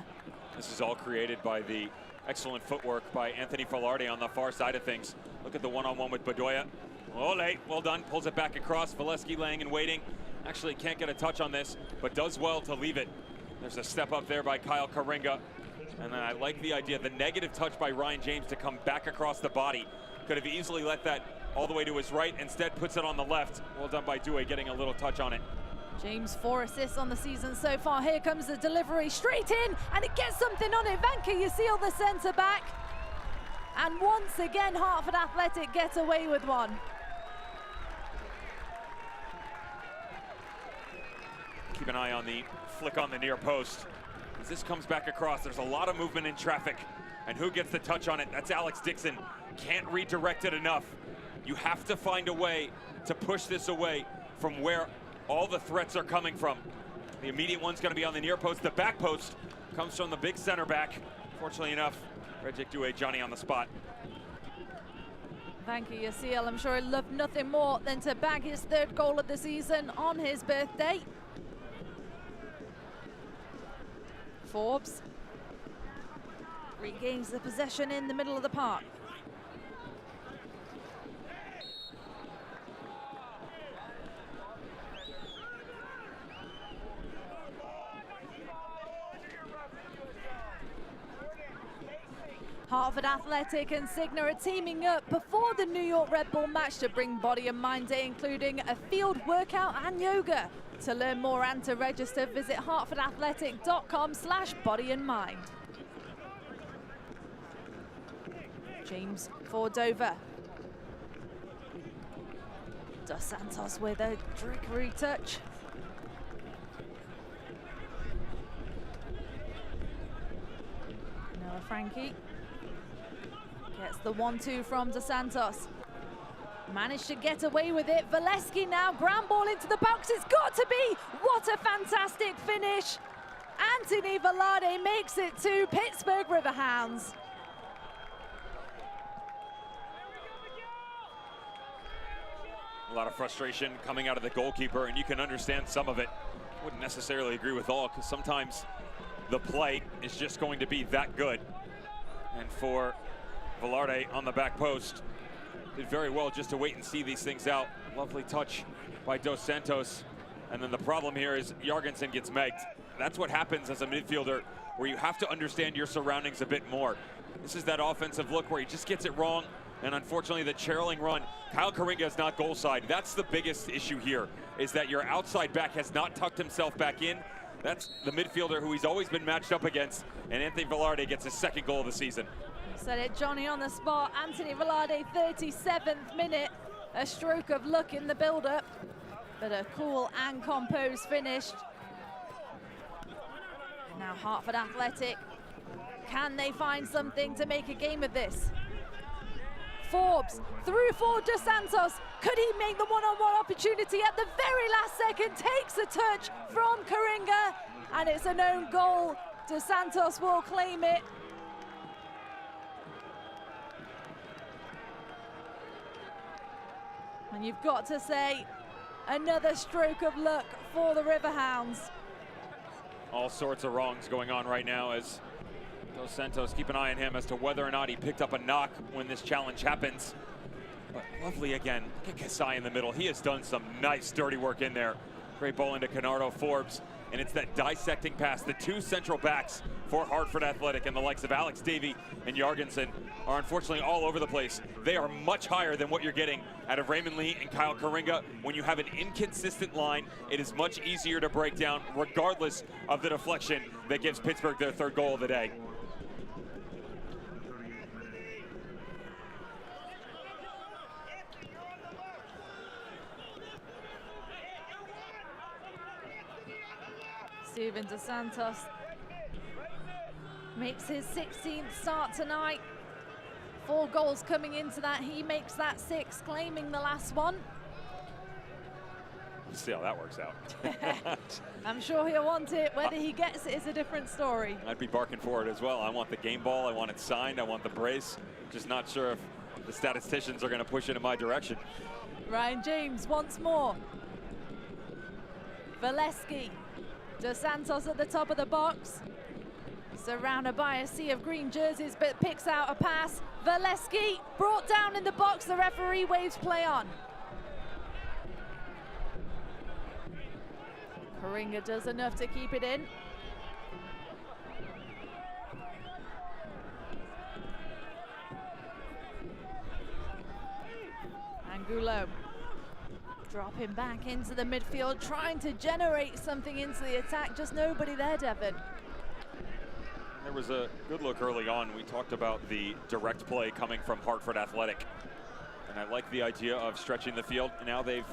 This is all created by the excellent footwork by Anthony Velarde on the far side of things. Look at the one-on-one with Bedoya. Ole, well done, pulls it back across. Valesky laying and waiting. Actually can't get a touch on this, but does well to leave it. There's a step up there by Kyle Karinga. And then I like the idea, the negative touch by Ryan James to come back across the body. Could have easily let that all the way to his right, instead puts it on the left. Well done by Dewey, getting a little touch on it. James, 4 assists on the season so far. Here comes the delivery, straight in, and it gets something on it. Vanka, you seal the centre back. And once again, Hartford Athletic gets away with one. Keep an eye on the flick on the near post. As this comes back across, there's a lot of movement in traffic. And who gets the touch on it? That's Alex Dixon. Can't redirect it enough. You have to find a way to push this away from where all the threats are coming from. The immediate one's going to be on the near post. The back post comes from the big center back. Fortunately enough, Rejik Due, Johnny on the spot. Thank you, Yasiel. I'm sure he'd love nothing more than to bag his 3rd goal of the season on his birthday. Forbes regains the possession in the middle of the park. Hartford Athletic and Cigna are teaming up before the New York Red Bull match to bring Body and Mind Day, including a field workout and yoga. To learn more and to register, visit hartfordathletic.com/bodyandmind. James for Dover. Dos Santos with a trickery touch. Noah Frankie gets the 1-2 from Dos Santos. Managed to get away with it. Valesky now, ground ball into the box. It's got to be. What a fantastic finish. Anthony Velarde makes it to Pittsburgh Riverhounds. A lot of frustration coming out of the goalkeeper, and you can understand some of it. Wouldn't necessarily agree with all, because sometimes the play is just going to be that good. And for Velarde on the back post, did very well just to wait and see these things out. Lovely touch by Dos Santos. And then the problem here is Jorgensen gets megged. That's what happens as a midfielder, where you have to understand your surroundings a bit more. This is that offensive look where he just gets it wrong. And unfortunately, the trailing run, Kyle Karinga is not goal side. That's the biggest issue here, is that your outside back has not tucked himself back in. That's the midfielder who he's always been matched up against. And Anthony Velarde gets his 2nd goal of the season. Said it, Johnny, on the spot. Anthony Velarde, 37th minute. A stroke of luck in the build-up, but a cool and composed finish. And now Hartford Athletic, can they find something to make a game of this? Forbes through for Dos Santos. Could he make the one-on-one opportunity at the very last second? Takes a touch from Karinga, and it's an own goal. Dos Santos will claim it. And you've got to say, another stroke of luck for the Riverhounds. All sorts of wrongs going on right now as Dos Santos, keep an eye on him as to whether or not he picked up a knock when this challenge happens. But lovely again, look at Kasai in the middle. He has done some nice dirty work in there. Great ball into Canardo Forbes, and it's that dissecting pass. The two central backs for Hartford Athletic and the likes of Alex Davey and Jorgensen are unfortunately all over the place. They are much higher than what you're getting out of Raymond Lee and Kyle Karinga. When you have an inconsistent line, it is much easier to break down regardless of the deflection that gives Pittsburgh their third goal of the day. Steven Dos Santos makes his 16th start tonight. 4 goals coming into that. He makes that 6, claiming the last one. Let's see how that works out. I'm sure he'll want it. Whether he gets it is a different story. I'd be barking for it as well. I want the game ball. I want it signed. I want the brace. Just not sure if the statisticians are going to push it in my direction. Ryan James once more. Valesky. Dos Santos at the top of the box. Surrounded by a sea of green jerseys, but picks out a pass. Valesky brought down in the box. The referee waves play on. Karinga does enough to keep it in. Angulo dropping back into the midfield, trying to generate something into the attack. Just nobody there, Devon. There was a good look early on. We talked about the direct play coming from Hartford Athletic. And I like the idea of stretching the field. Now they've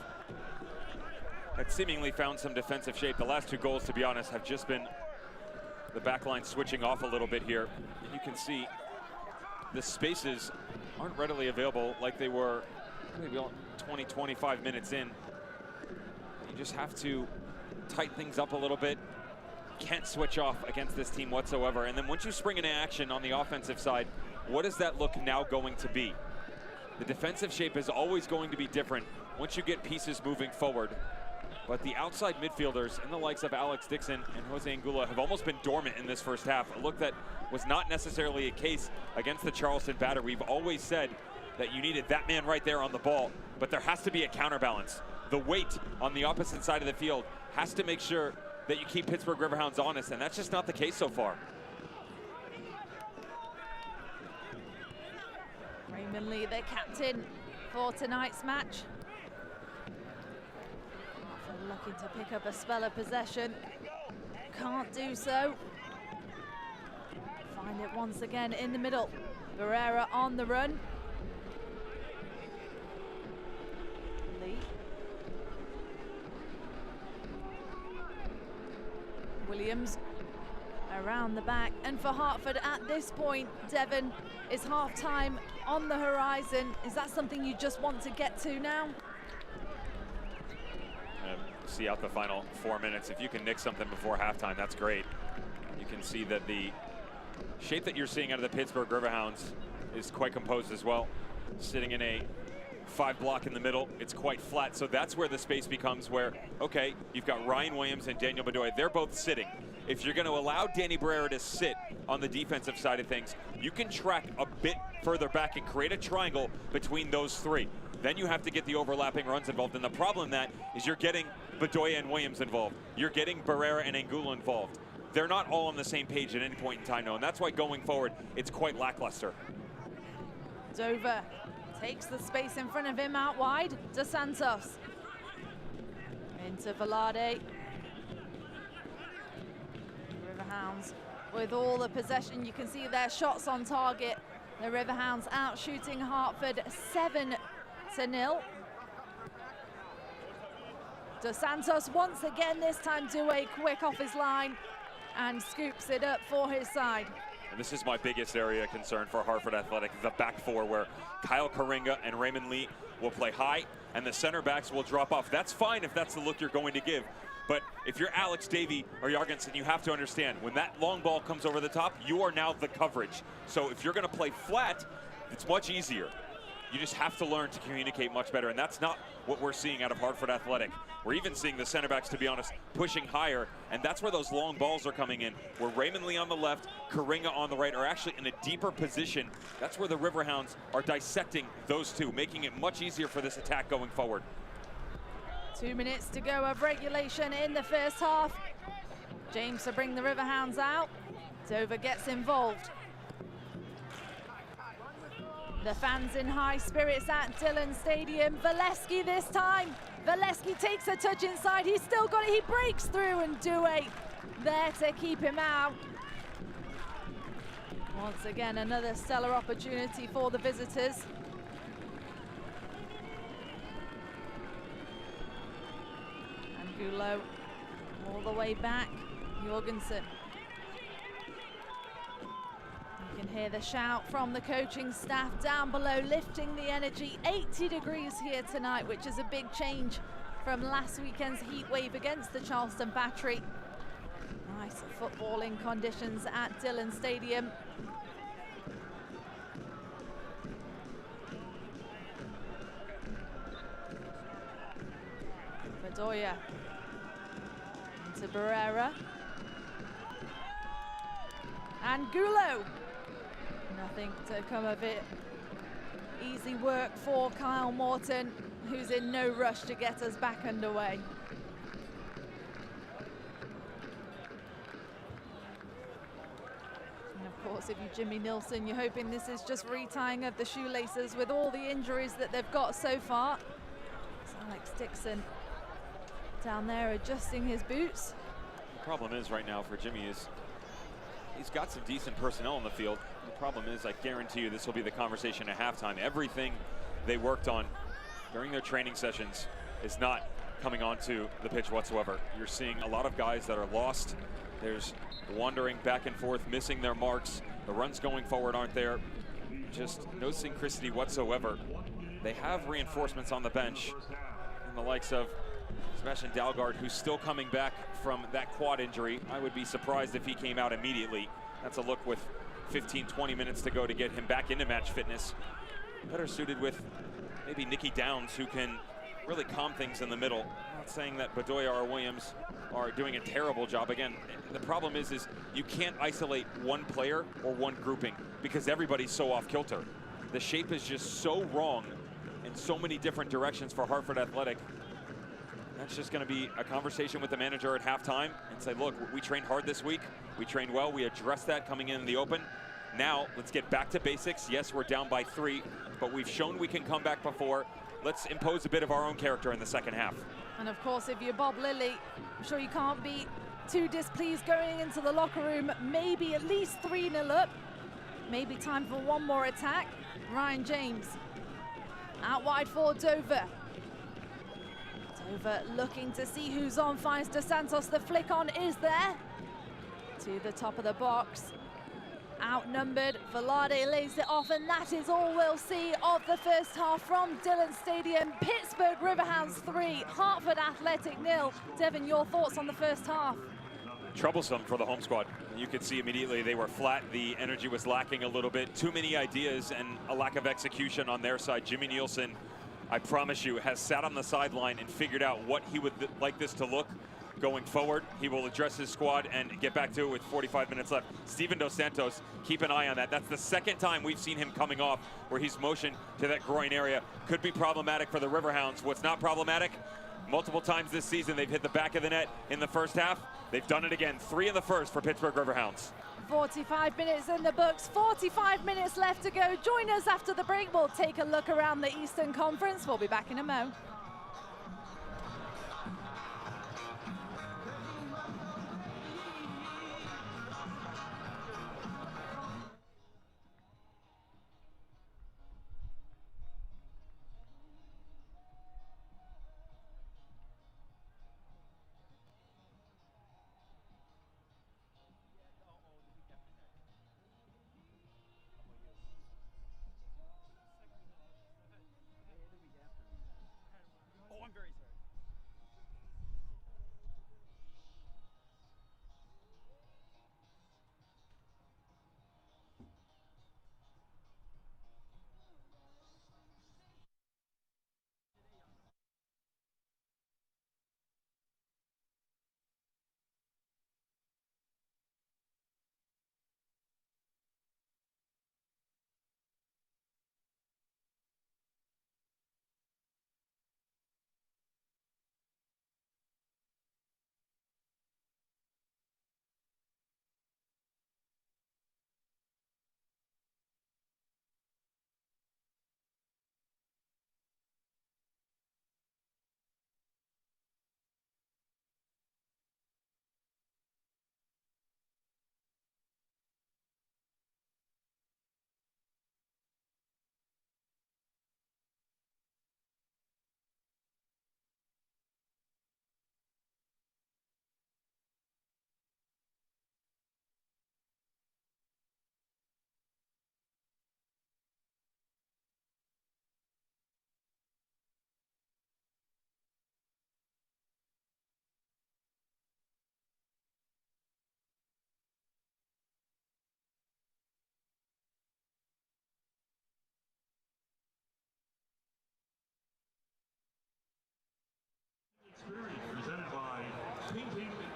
had seemingly found some defensive shape. The last 2 goals, to be honest, have just been the back line switching off a little bit here. And you can see the spaces aren't readily available like they were maybe 20, 25 minutes in. You just have to tighten things up a little bit. Can't switch off against this team whatsoever. And then once you spring into action on the offensive side, what is that look now going to be? The defensive shape is always going to be different once you get pieces moving forward. But the outside midfielders and the likes of Alex Dixon and Jose Angulo have almost been dormant in this first half. A look that was not necessarily a case against the Charleston batter. We've always said that you needed that man right there on the ball, but there has to be a counterbalance. The weight on the opposite side of the field has to make sure that you keep Pittsburgh Riverhounds honest, and that's just not the case so far. Raymond Lee, the captain for tonight's match. Looking to pick up a spell of possession. Can't do so. Find it once again in the middle. Barrera on the run. Lee. Williams around the back. And for Hartford at this point, Devon, is half-time on the horizon. Is that something you just want to get to now? See out the final 4 minutes. If you can nick something before halftime, that's great. You can see that the shape that you're seeing out of the Pittsburgh Riverhounds is quite composed as well. Sitting in a 5 block in the middle, it's quite flat. So that's where the space becomes where, okay, you've got Ryan Williams and Daniel Bedoya. They're both sitting. If you're going to allow Danny Barrera to sit on the defensive side of things, you can track a bit further back and create a triangle between those 3. Then you have to get the overlapping runs involved. And the problem that is you're getting Bedoya and Williams involved. You're getting Barrera and Angulo involved. They're not all on the same page at any point in time, though, and that's why going forward, it's quite lackluster. Dover takes the space in front of him out wide. Dos Santos into Velarde. Riverhounds with all the possession. You can see their shots on target. The Riverhounds out shooting Hartford 7-0. Dos Santos once again, this time Douay quick off his line and scoops it up for his side. And this is my biggest area of concern for Hartford Athletic, the back 4, where Kyle Karinga and Raymond Lee will play high and the center backs will drop off. That's fine if that's the look you're going to give. But if you're Alex Davey or Jorgensen, you have to understand, when that long ball comes over the top, you are now the coverage. So if you're going to play flat, it's much easier. you just have to learn to communicate much better, and that's not what we're seeing out of Hartford Athletic. We're even seeing the center backs, to be honest, pushing higher, and that's where those long balls are coming in, where Raymond Lee on the left, Karinga on the right are actually in a deeper position. That's where the Riverhounds are dissecting those two, making it much easier for this attack going forward. 2 minutes to go of regulation in the first half. James to bring the Riverhounds out. Dover gets involved. The fans in high spirits at Dillon Stadium. Valesky this time. Valesky takes a touch inside. He's still got it. He breaks through, and Douay there to keep him out. Once again, another stellar opportunity for the visitors. And Gulo all the way back. Jorgensen. You can hear the shout from the coaching staff down below, lifting the energy. 80 degrees here tonight, which is a big change from last weekend's heat wave against the Charleston Battery. Nice footballing conditions at Dillon Stadium. Bedoya into Barrera. And Gulo. Nothing to come of it. Easy work for Kyle Morton, who's in no rush to get us back underway. And of course, if you're Jimmy Nielsen, you're hoping this is just retying of the shoelaces with all the injuries that they've got so far. It's Alex Dixon down there adjusting his boots. The problem is right now for Jimmy is he's got some decent personnel in the field. The problem is, I guarantee you, this will be the conversation at halftime. Everything they worked on during their training sessions is not coming onto the pitch whatsoever. You're seeing a lot of guys that are lost. There's wandering back and forth, missing their marks. The runs going forward aren't there. Just no synchronicity whatsoever. They have reinforcements on the bench, and the likes of Sebastian Dalgard, who's still coming back from that quad injury. I would be surprised if he came out immediately. That's a look with 15, 20 minutes to go to get him back into match fitness. Better suited with maybe Nicky Downs, who can really calm things in the middle. I'm not saying that Bedoya or Williams are doing a terrible job. Again, the problem is you can't isolate one player or one grouping because everybody's so off kilter. The shape is just so wrong in so many different directions for Hartford Athletic. That's just going to be a conversation with the manager at halftime and say, look, we trained hard this week. We trained well. We addressed that coming in the open. Now, let's get back to basics. Yes, we're down by 3, but we've shown we can come back before. Let's impose a bit of our own character in the second half. And of course, if you're Bob Lilly, I'm sure you can't be too displeased going into the locker room. Maybe at least 3-0 up. Maybe time for one more attack. Ryan James out wide for Dover. Dover looking to see who's on, finds Dos Santos. The flick on is there to the top of the box. Outnumbered, Velarde lays it off, and that is all we'll see of the first half from Dillon Stadium. Pittsburgh Riverhounds 3, Hartford Athletic 0. Devin, your thoughts on the first half? Troublesome for the home squad. You could see immediately they were flat. The energy was lacking a little bit. Too many ideas and a lack of execution on their side. Jimmy Nielsen, I promise you, has sat on the sideline and figured out what he would like this to look going forward. He will address his squad and get back to it with 45 minutes left. Steven Dos Santos, keep an eye on that. That's the second time we've seen him coming off where he's motioned to that groin area. Could be problematic for the Riverhounds. What's not problematic? Multiple times this season they've hit the back of the net in the first half. They've done it again. 3 in the first for Pittsburgh Riverhounds. 45 minutes in the books, 45 minutes left to go. Join us after the break. We'll take a look around the Eastern Conference. We'll be back in a mo.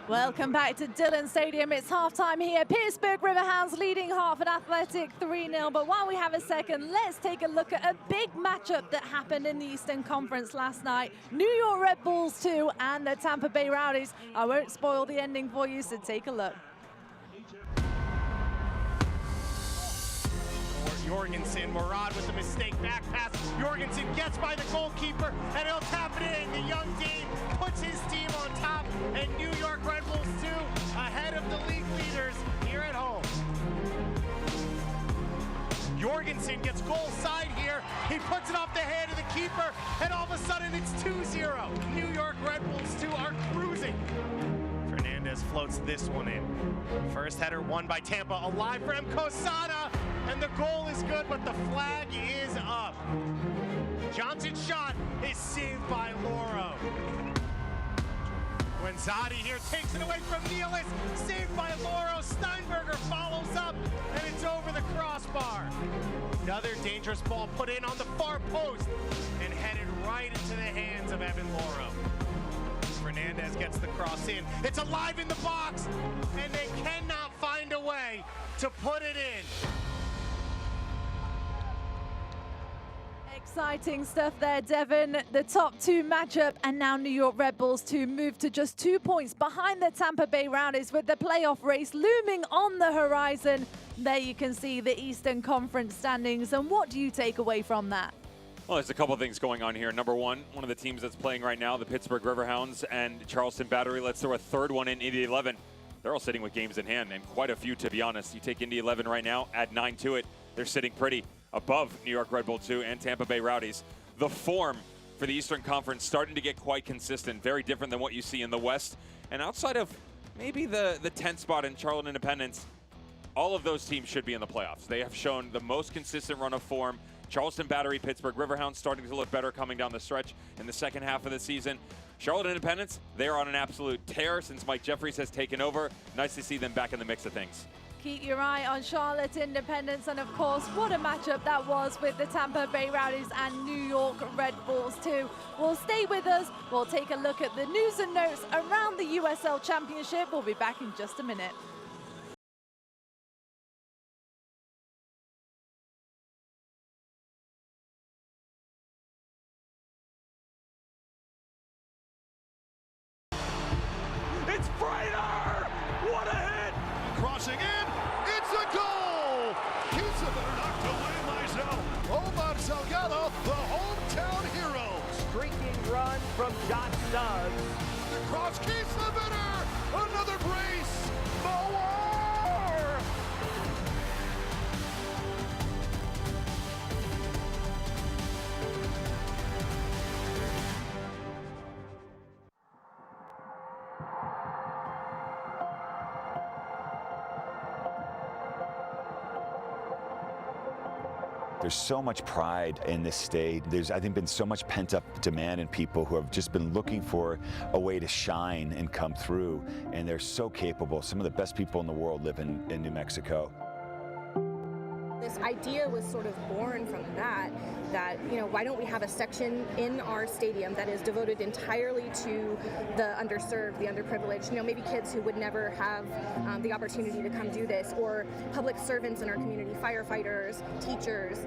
Welcome back to Dillon Stadium. It's halftime here. Pittsburgh Riverhounds leading Hartford Athletic 3-0. But while we have a second, let's take a look at a big matchup that happened in the Eastern Conference last night. New York Red Bulls 2 and the Tampa Bay Rowdies. I won't spoil the ending for you, so take a look. Jorgensen, Murad with the mistake back pass. Jorgensen gets by the goalkeeper and he'll tap it in. The young Dane puts his team on top, and New York Red Bulls 2 ahead of the league leaders here at home. Jorgensen gets goal side here. He puts it off the hand of the keeper, and all of a sudden it's 2-0. New York Red Bulls 2 are cruising. Fernandez floats this one in. First header won by Tampa, alive for M. Kosada, and the goal is good, but the flag is up. Johnson's shot is saved by Loro. Guenzati here takes it away from Nealis, saved by Loro. Steinberger follows up, and it's over the crossbar. Another dangerous ball put in on the far post and headed right into the hands of Evan Loro. Fernandez gets the cross in. It's alive in the box, and they cannot find a way to put it in. Exciting stuff there, Devin. The top two matchup, and now New York Red Bulls 2 move to just 2 points behind the Tampa Bay Rowdies, with the playoff race looming on the horizon. There you can see the Eastern Conference standings, and what do you take away from that? Well, there's a couple things going on here. Number one of the teams that's playing right now, the Pittsburgh Riverhounds and Charleston Battery. Let's throw a third one in, Indy 11. They're all sitting with games in hand, and quite a few, to be honest. You take Indy 11 right now, add 9 to it. They're sitting pretty above New York Red Bull 2 and Tampa Bay Rowdies. The form for the Eastern Conference starting to get quite consistent, very different than what you see in the West. And outside of maybe the 10th spot in Charlotte Independence, all of those teams should be in the playoffs. They have shown the most consistent run of form. Charleston Battery, Pittsburgh Riverhounds starting to look better coming down the stretch in the second half of the season. Charlotte Independence, they're on an absolute tear since Mike Jeffries has taken over. Nice to see them back in the mix of things. Keep your eye on Charlotte Independence, and of course, what a matchup that was with the Tampa Bay Rowdies and New York Red Bulls 2. Well, stay with us. We'll take a look at the news and notes around the USL Championship. We'll be back in just a minute. It's Freighter! What a hit! Crossing in, it's a goal! He's a better knock to win myself. Omar Salgado, the hometown hero. Streaking run from Josh Suggs. The cross keeps the winner! Another brace! Mower! There's so much pride in this state. There's, I think, been so much pent-up demand in people who have just been looking for a way to shine and come through, and they're so capable. Some of the best people in the world live in New Mexico. This idea was sort of born from that, you know, why don't we have a section in our stadium that is devoted entirely to the underserved, the underprivileged, you know, maybe kids who would never have the opportunity to come do this, or public servants in our community, firefighters, teachers.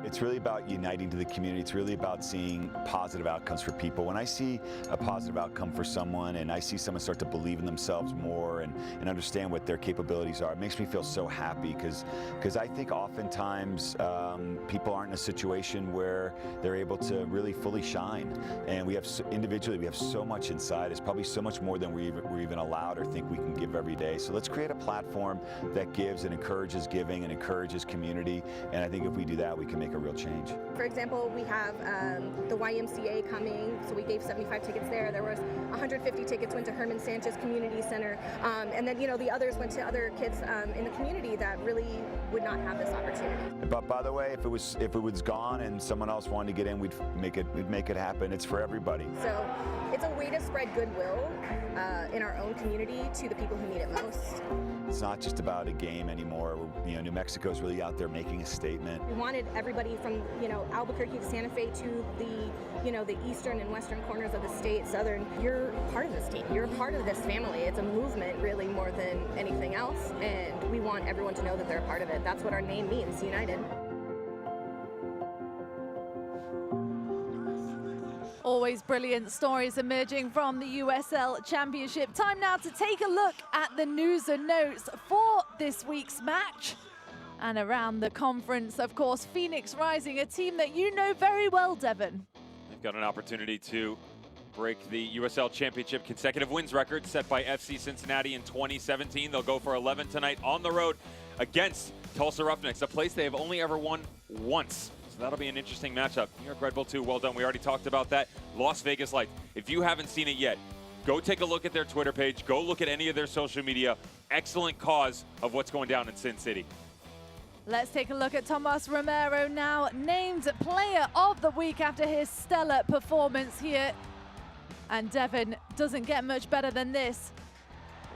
It's really about uniting to the community. It's really about seeing positive outcomes for people. When I see a positive outcome for someone and I see someone start to believe in themselves more and understand what their capabilities are, it makes me feel so happy, because I think oftentimes people aren't in a situation where they're able to really fully shine. And we have, individually, we have so much inside. It's probably so much more than we're even allowed or think we can give every day. So let's create a platform that gives and encourages giving and encourages community. And I think if we do that, we can make a real change. For example, we have the YMCA coming, so we gave 75 tickets there. There was 150 tickets went to Herman Sanchez Community Center, and then, you know, the others went to other kids in the community that really would not have this opportunity. But by the way, if it was gone and someone else wanted to get in, we'd make it happen. It's for everybody. So it's a way to spread goodwill in our own community to the people who need it most. It's not just about a game anymore. You know, New Mexico's really out there making a statement. We wanted everybody everybody from, you know, Albuquerque to Santa Fe to the, you know, the eastern and western corners of the state, southern. You're part of this team. You're a part of this family. It's a movement really more than anything else, and we want everyone to know that they're a part of it. That's what our name means, United. Always brilliant stories emerging from the USL Championship. Time now to take a look at the news and notes for this week's match. And around the conference, of course, Phoenix Rising, a team that you know very well, Devon. They've got an opportunity to break the USL Championship consecutive wins record set by FC Cincinnati in 2017. They'll go for 11 tonight on the road against Tulsa Roughnecks, a place they have only ever won once. So that'll be an interesting matchup. New York Red Bull 2, well done. We already talked about that. Las Vegas Lights. If you haven't seen it yet, go take a look at their Twitter page. Go look at any of their social media. Excellent cause of what's going down in Sin City. Let's take a look at Tomas Romero now, named Player of the Week after his stellar performance here. And Devon doesn't get much better than this.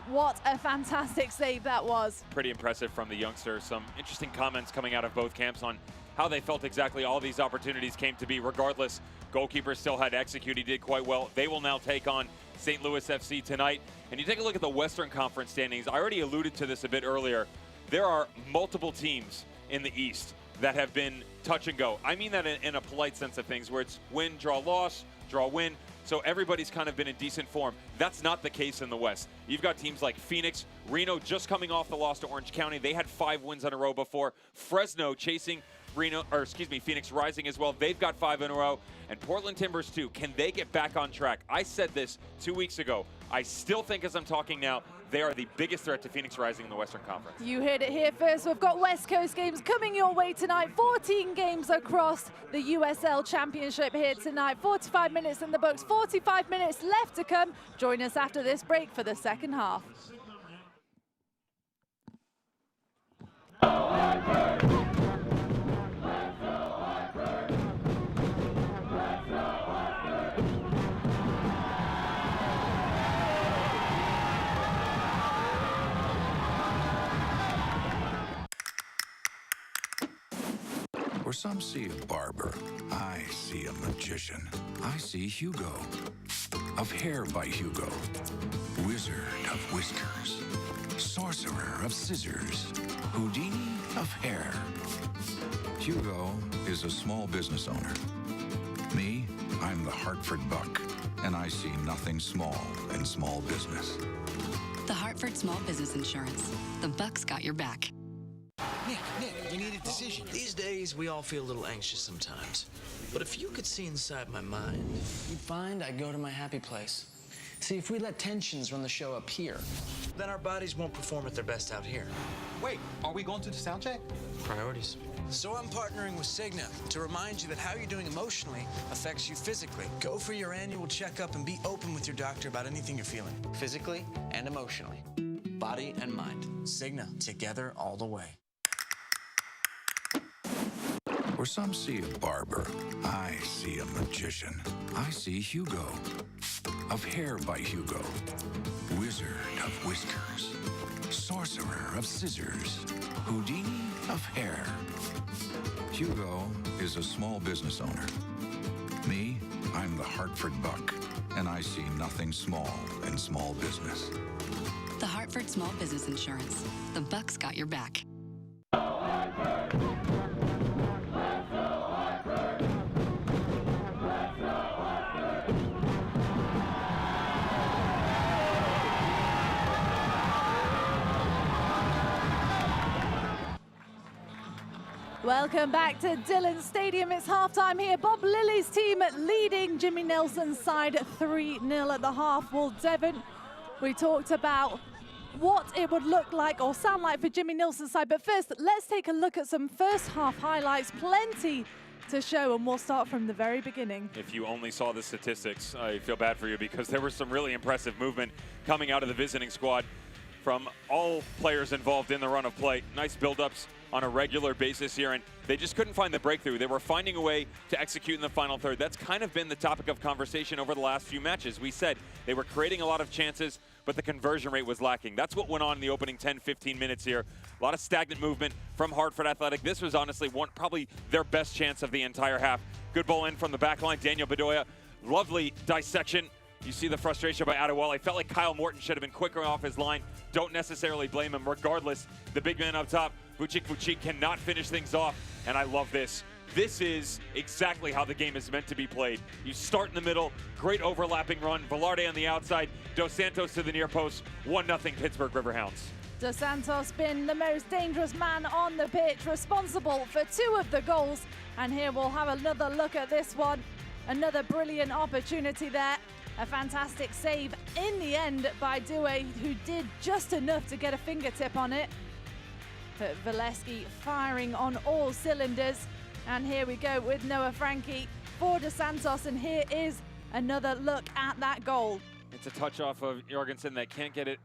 What a fantastic save that was. Pretty impressive from the youngster. Some interesting comments coming out of both camps on how they felt exactly all these opportunities came to be. Regardless, goalkeeper still had to execute. He did quite well. They will now take on St. Louis FC tonight. And you take a look at the Western Conference standings. I already alluded to this a bit earlier. There are multiple teams in the East that have been touch and go. I mean that in a polite sense of things, where it's win, draw, loss, draw, win. So everybody's kind of been in decent form. That's not the case in the West. You've got teams like Phoenix, Reno just coming off the loss to Orange County. They had 5 wins in a row before. Fresno chasing Phoenix Rising as well. They've got 5 in a row. And Portland Timbers too. Can they get back on track? I said this 2 weeks ago. I still think as I'm talking now, they are the biggest threat to Phoenix Rising in the Western Conference. You heard it here first. We've got West Coast games coming your way tonight. 14 games across the USL Championship here tonight. 45 minutes in the books, 45 minutes left to come. Join us after this break for the second half. Where some see a barber, I see a magician. I see Hugo, of Hair by Hugo, Wizard of Whiskers, Sorcerer of Scissors, Houdini of Hair. Hugo is a small business owner. Me, I'm the Hartford Buck, and I see nothing small in small business. The Hartford Small Business Insurance. The Buck's got your back. Nick, we need a decision. These days, we all feel a little anxious sometimes. But if you could see inside my mind, you'd find I go to my happy place. See, if we let tensions run the show up here, then our bodies won't perform at their best out here. Wait, are we going to the sound check? Priorities. So I'm partnering with Cigna to remind you that how you're doing emotionally affects you physically. Go for your annual checkup and be open with your doctor about anything you're feeling, physically and emotionally. Body and mind. Cigna, together all the way. Where some see a barber, I see a magician. I see Hugo, of Hair by Hugo, Wizard of Whiskers, Sorcerer of Scissors, Houdini of Hair. Hugo is a small business owner. Me, I'm the Hartford Buck, and I see nothing small in small business. The Hartford Small Business Insurance. The Buck's got your back. Welcome back to Dillon Stadium. It's halftime here. Bob Lilly's team leading Jimmy Nelson's side 3-0 at the half. Well, Devon, we talked about what it would look like or sound like for Jimmy Nelson's side. But first, let's take a look at some first half highlights. Plenty to show, and we'll start from the very beginning. If you only saw the statistics, I feel bad for you, because there was some really impressive movement coming out of the visiting squad from all players involved in the run of play. Nice build-ups on a regular basis here, and they just couldn't find the breakthrough. They were finding a way to execute in the final third. That's kind of been the topic of conversation over the last few matches. We said they were creating a lot of chances, but the conversion rate was lacking. That's what went on in the opening 10-15 minutes here. A lot of stagnant movement from Hartford Athletic. This was honestly probably their best chance of the entire half. Good ball in from the back line. Daniel Bedoya, lovely dissection. You see the frustration by Adewale. I felt like Kyle Morton should have been quicker off his line. Don't necessarily blame him. Regardless, the big man up top, Vucic cannot finish things off, and I love this. This is exactly how the game is meant to be played. You start in the middle, great overlapping run, Velarde on the outside, Dos Santos to the near post, 1-0 Pittsburgh Riverhounds. Dos Santos been the most dangerous man on the pitch, responsible for 2 of the goals. And here we'll have another look at this one. Another brilliant opportunity there. A fantastic save in the end by Due, who did just enough to get a fingertip on it. But Valesky firing on all cylinders. And here we go with Noah Frankie for Dos Santos, and here is another look at that goal. It's a touch off of Jorgensen that can't get it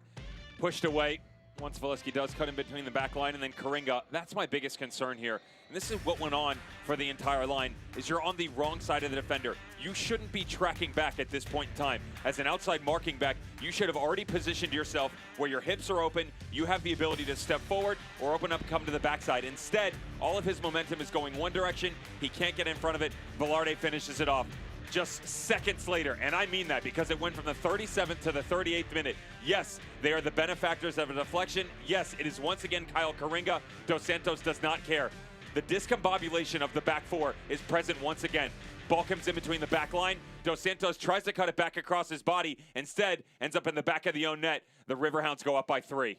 pushed away. Once Valesky does cut in between the back line, and then Karinga. That's my biggest concern here. And this is what went on for the entire line, is you're on the wrong side of the defender. You shouldn't be tracking back at this point in time. As an outside marking back, you should have already positioned yourself where your hips are open, you have the ability to step forward or open up, come to the backside. Instead, all of his momentum is going one direction. He can't get in front of it. Velarde finishes it off just seconds later, and I mean that because it went from the 37th to the 38th minute. Yes, they are the benefactors of a deflection. Yes, it is once again Kyle Karinga. Dos Santos does not care. The discombobulation of the back four is present once again. Ball comes in between the back line. Dos Santos tries to cut it back across his body. Instead, ends up in the back of the own net. The Riverhounds go up by 3.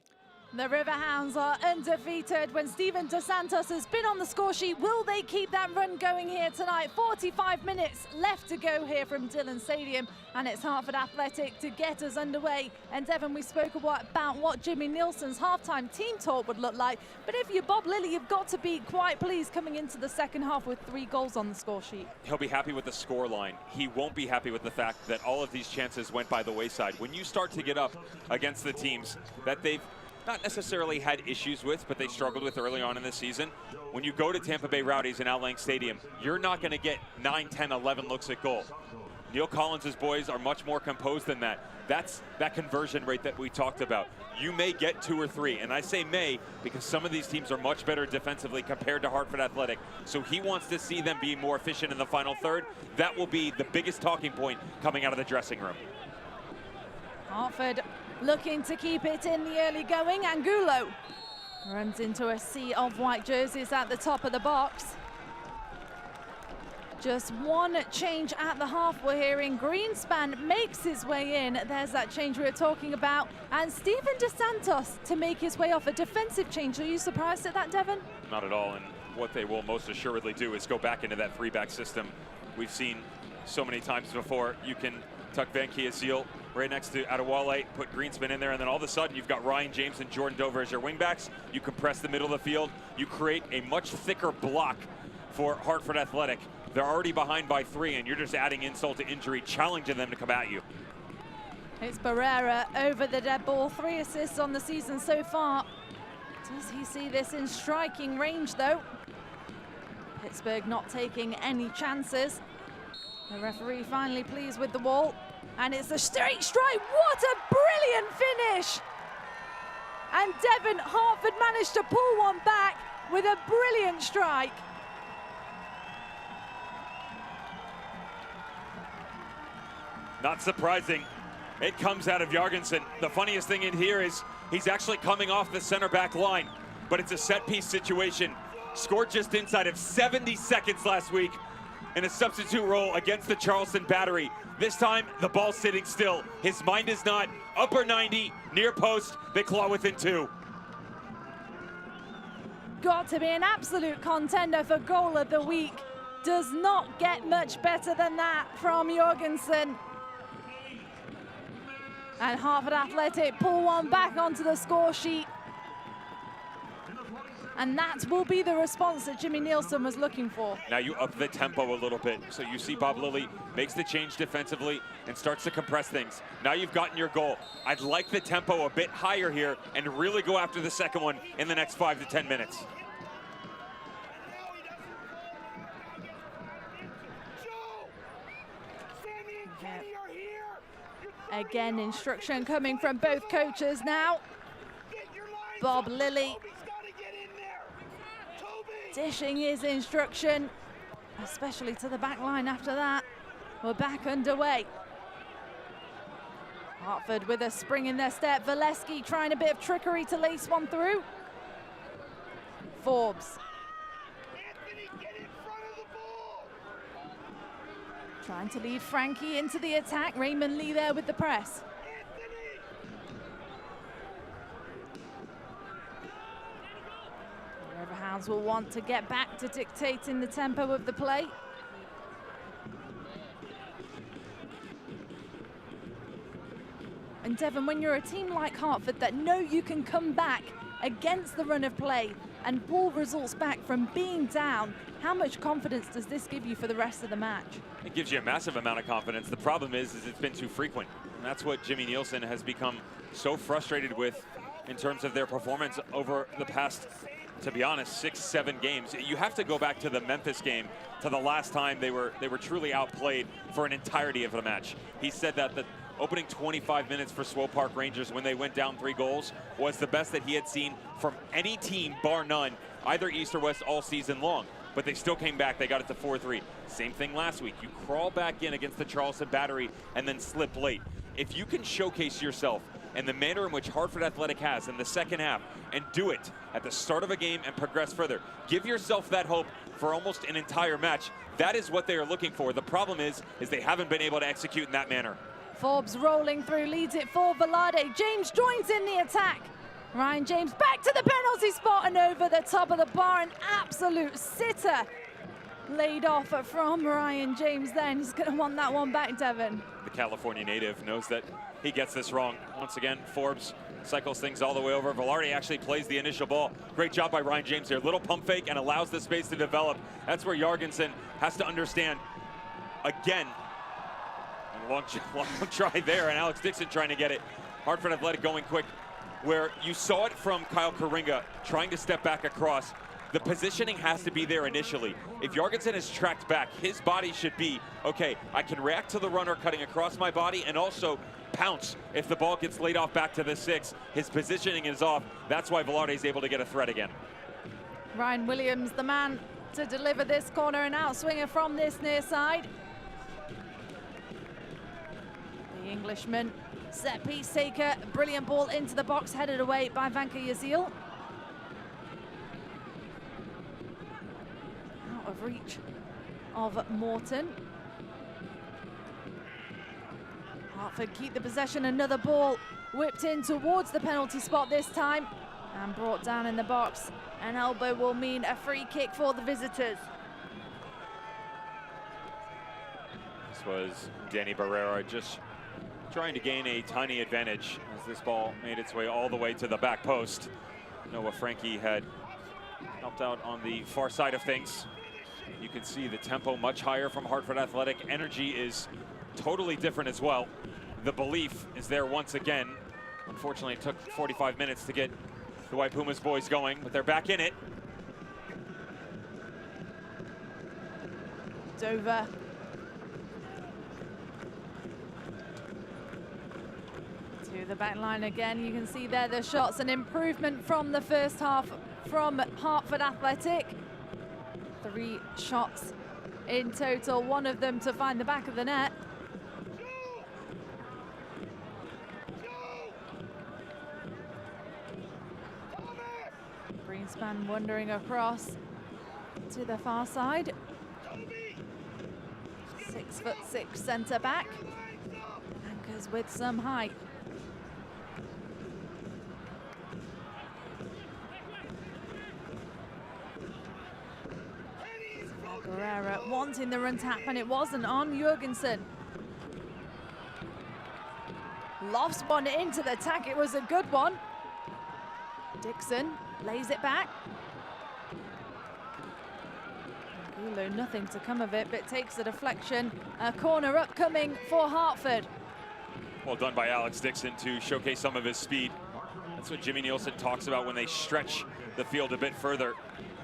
The Riverhounds are undefeated when Steven Dos Santos has been on the score sheet. Will they keep that run going here tonight? 45 minutes left to go here from Dillon Stadium, and it's Hartford Athletic to get us underway. And Devon, we spoke about what Jimmy Nielsen's halftime team talk would look like, but if you're Bob Lilly, you've got to be quite pleased coming into the second half with 3 goals on the score sheet. He'll be happy with the score line. He won't be happy with the fact that all of these chances went by the wayside. When you start to get up against the teams that they've not necessarily had issues with, but they struggled with early on in the season. When you go to Tampa Bay Rowdies in Al Lang Stadium, you're not going to get 9, 10, 11 looks at goal. Neil Collins' boys are much more composed than that. That's that conversion rate that we talked about. You may get 2 or 3, and I say may because some of these teams are much better defensively compared to Hartford Athletic. So he wants to see them be more efficient in the final third. That will be the biggest talking point coming out of the dressing room. Hartford looking to keep it in the early going. Angulo runs into a sea of white jerseys at the top of the box. Just one change at the half we're hearing. Greenspan makes his way in. There's that change we were talking about. And Steven Dos Santos to make his way off, a defensive change. Are you surprised at that, Devon? Not at all, and what they will most assuredly do is go back into that 3-back system we've seen so many times before. You can tuck Van Kiesel right next to Adewale, put Greenspan in there, and then all of a sudden you've got Ryan James and Jordan Dover as your wingbacks. You compress the middle of the field. You create a much thicker block for Hartford Athletic. They're already behind by 3, and you're just adding insult to injury, challenging them to come at you. It's Barrera over the dead ball. 3 assists on the season so far. Does he see this in striking range, though? Pittsburgh not taking any chances. The referee finally pleased with the wall. And it's a straight strike. What a brilliant finish! And Devon, Hartford managed to pull one back with a brilliant strike. Not surprising. It comes out of Jorgensen. The funniest thing in here is he's actually coming off the center back line, but it's a set piece situation. Scored just inside of 70 seconds last week in a substitute role against the Charleston Battery. This time, the ball's sitting still. His mind is not. Upper 90, near post, they claw within 2. Got to be an absolute contender for goal of the week. Does not get much better than that from Jorgensen. And Hartford Athletic pull one back onto the score sheet. And that will be the response that Jimmy Nielsen was looking for. Now you up the tempo a little bit. So you see Bob Lilly makes the change defensively and starts to compress things. Now you've gotten your goal. I'd like the tempo a bit higher here and really go after the second one in the next 5 to 10 minutes. Again, instruction coming from both coaches now. Bob Lilly dishing his instruction, especially to the back line after that. We're back underway. Hartford with a spring in their step. Valesky trying a bit of trickery to lace one through. Forbes. Trying to lead Frankie into the attack. Raymond Lee there with the press. The Riverhounds will want to get back to dictating the tempo of the play. And Devon, when you're a team like Hartford that know you can come back against the run of play and pull results back from being down, how much confidence does this give you for the rest of the match? It gives you a massive amount of confidence. The problem is it's been too frequent. And that's what Jimmy Nielsen has become so frustrated with in terms of their performance over the past, to be honest, 6-7 games. You have to go back to the Memphis game, to the last time they were truly outplayed for an entirety of the match. He said that the opening 25 minutes for Swope Park Rangers when they went down 3 goals was the best that he had seen from any team, bar none, either East or West all season long. But they still came back. They got it to 4-3. Same thing last week. You crawl back in against the Charleston Battery and then slip late. If you can showcase yourself in the manner in which Hartford Athletic has in the second half and do it at the start of a game and progress further, give yourself that hope for almost an entire match. That is what they are looking for. The problem is they haven't been able to execute in that manner. Forbes rolling through, leads it for Velarde. James joins in the attack. Ryan James back to the penalty spot and over the top of the bar. An absolute sitter laid off from Ryan James then. He's going to want that one back, Devon. The California native knows that he gets this wrong. Once again, Forbes cycles things all the way over. Velarde actually plays the initial ball. Great job by Ryan James here. Little pump fake and allows the space to develop. That's where Jorgensen has to understand. Again, long try there, and Alex Dixon trying to get it. Hartford Athletic going quick, where you saw it from Kyle Karinga trying to step back across. The positioning has to be there initially. If Jorgensen is tracked back, his body should be, okay, I can react to the runner cutting across my body and also pounce if the ball gets laid off back to the 6. His positioning is off. That's why Velarde is able to get a threat again. Ryan Williams, the man to deliver this corner, and outswinger from this near side. The Englishman, set piece taker, brilliant ball into the box, headed away by Vanka Yazil. Out of reach of Morton. Hartford keep the possession, another ball whipped in towards the penalty spot this time and brought down in the box. An elbow will mean a free kick for the visitors. This was Danny Barrera just trying to gain a tiny advantage as this ball made its way all the way to the back post. Noah Frankie had helped out on the far side of things. You can see the tempo much higher from Hartford Athletic. Energy is totally different as well. The belief is there once again. Unfortunately, it took 45 minutes to get the White Pumas boys going, but they're back in it. Dover. To the back line again. You can see there the shots, an improvement from the first half from Hartford Athletic. 3 shots in total, one of them to find the back of the net. Greenspan wandering across to the far side. 6'6" centre back. Anchors with some height. Guerrera wanting the run tap, and it wasn't on Jorgensen. Lofts one into the attack. It was a good one. Dixon lays it back. Angulo, nothing to come of it, but takes a deflection. A corner upcoming for Hartford. Well done by Alex Dixon to showcase some of his speed. That's what Jimmy Nielsen talks about when they stretch the field a bit further.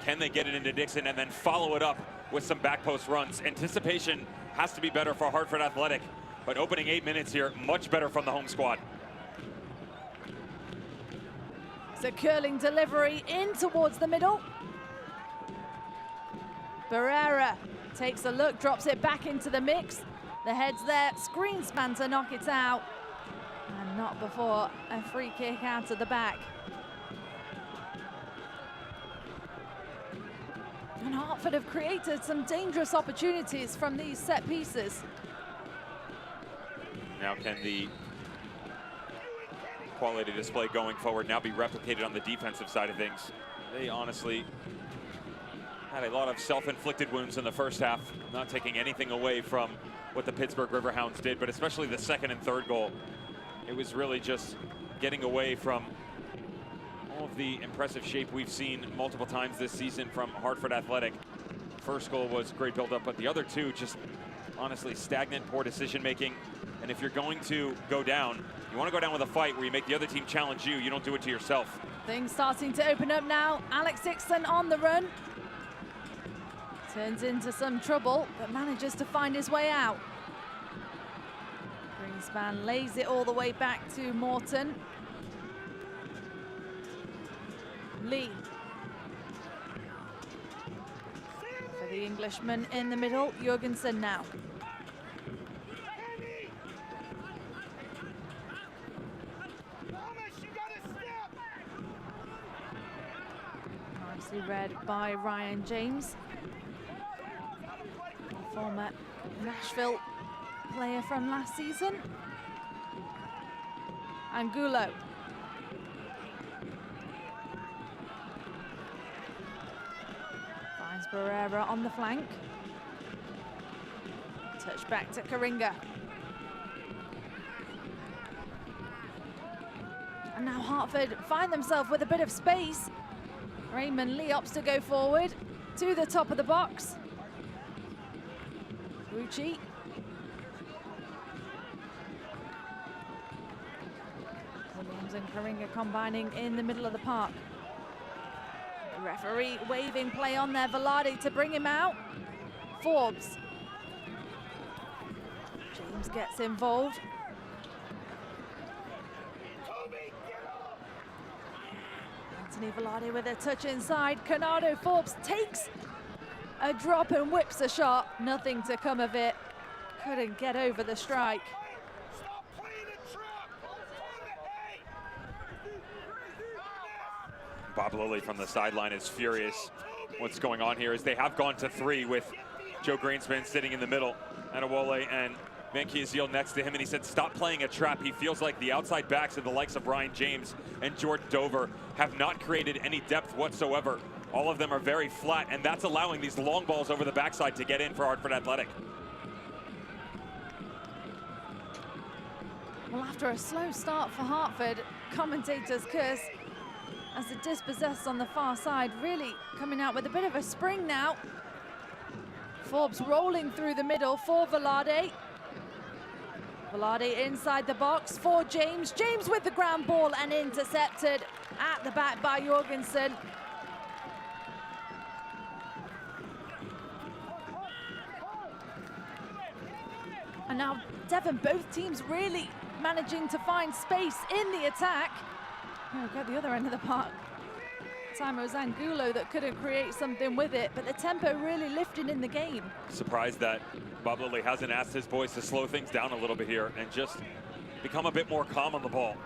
Can they get it into Dixon and then follow it up with some back post runs? Anticipation has to be better for Hartford Athletic. But opening 8 minutes here, much better from the home squad. It's a curling delivery in towards the middle. Barrera takes a look, drops it back into the mix. The head's there, screen span to knock it out. And not before a free kick out of the back. And Hartford have created some dangerous opportunities from these set pieces. Now can the quality display going forward now be replicated on the defensive side of things? They honestly had a lot of self-inflicted wounds in the first half, not taking anything away from what the Pittsburgh Riverhounds did, but especially the second and third goal. It was really just getting away from all of the impressive shape we've seen multiple times this season from Hartford Athletic. First goal was great build-up, but the other two just honestly stagnant, poor decision-making. And if you're going to go down, you want to go down with a fight where you make the other team challenge you. You don't do it to yourself. Things starting to open up now. Alex Dixon on the run. Turns into some trouble, but manages to find his way out. Greenspan lays it all the way back to Morton. Lee. For the Englishman in the middle, Jorgensen now. Nicely read by Ryan James. Former Nashville player from last season. Angulo. Finds Barrera on the flank. Touch back to Karinga. And now Hartford find themselves with a bit of space. Raymond Lee opts to go forward to the top of the box. Rucci. Williams and Karinga combining in the middle of the park. The referee waving play on there, Velarde to bring him out. Forbes. James gets involved. Anthony Velarde with a touch inside. Canado Forbes takes a drop and whips a shot. Nothing to come of it. Couldn't get over the strike. Bob Lilly from the sideline is furious. What's going on here is they have gone to 3 with Joe Greenspan sitting in the middle. Adewale and Van Kiesel next to him, and he said, stop playing a trap. He feels like the outside backs of the likes of Ryan James and Jordan Dover have not created any depth whatsoever. All of them are very flat, and that's allowing these long balls over the backside to get in for Hartford Athletic. Well, after a slow start for Hartford, commentators curse as the dispossessed on the far side really coming out with a bit of a spring now. Forbes rolling through the middle for Velarde. Velarde inside the box for James. James with the ground ball and intercepted at the back by Jorgensen. And now Devon, both teams really managing to find space in the attack. Oh, go the other end of the park. Time it was Angulo that couldn't create something with it, but the tempo really lifted in the game. Surprised that Bob Lilly hasn't asked his boys to slow things down a little bit here and just become a bit more calm on the ball.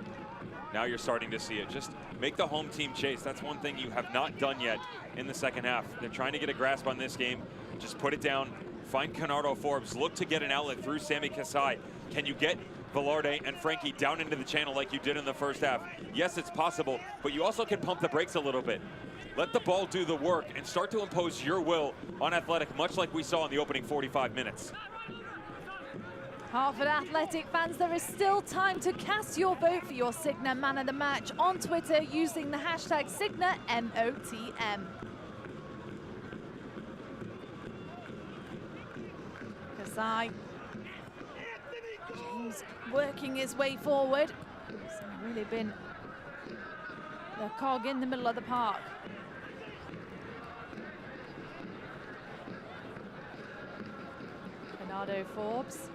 Now you're starting to see it. Just make the home team chase. That's one thing you have not done yet in the second half. They're trying to get a grasp on this game. Just put it down. Find Canardo Forbes. Look to get an outlet through Sammy Kasai. Can you get Velarde and Frankie down into the channel like you did in the first half? Yes, it's possible, but you also can pump the brakes a little bit. Let the ball do the work and start to impose your will on Athletic, much like we saw in the opening 45 minutes. Hartford Athletic fans, there is still time to cast your vote for your Cigna Man of the Match on Twitter using the hashtag CignaMOTM. Kasai. James working his way forward. It's really been the cog in the middle of the park. Canardo Forbes.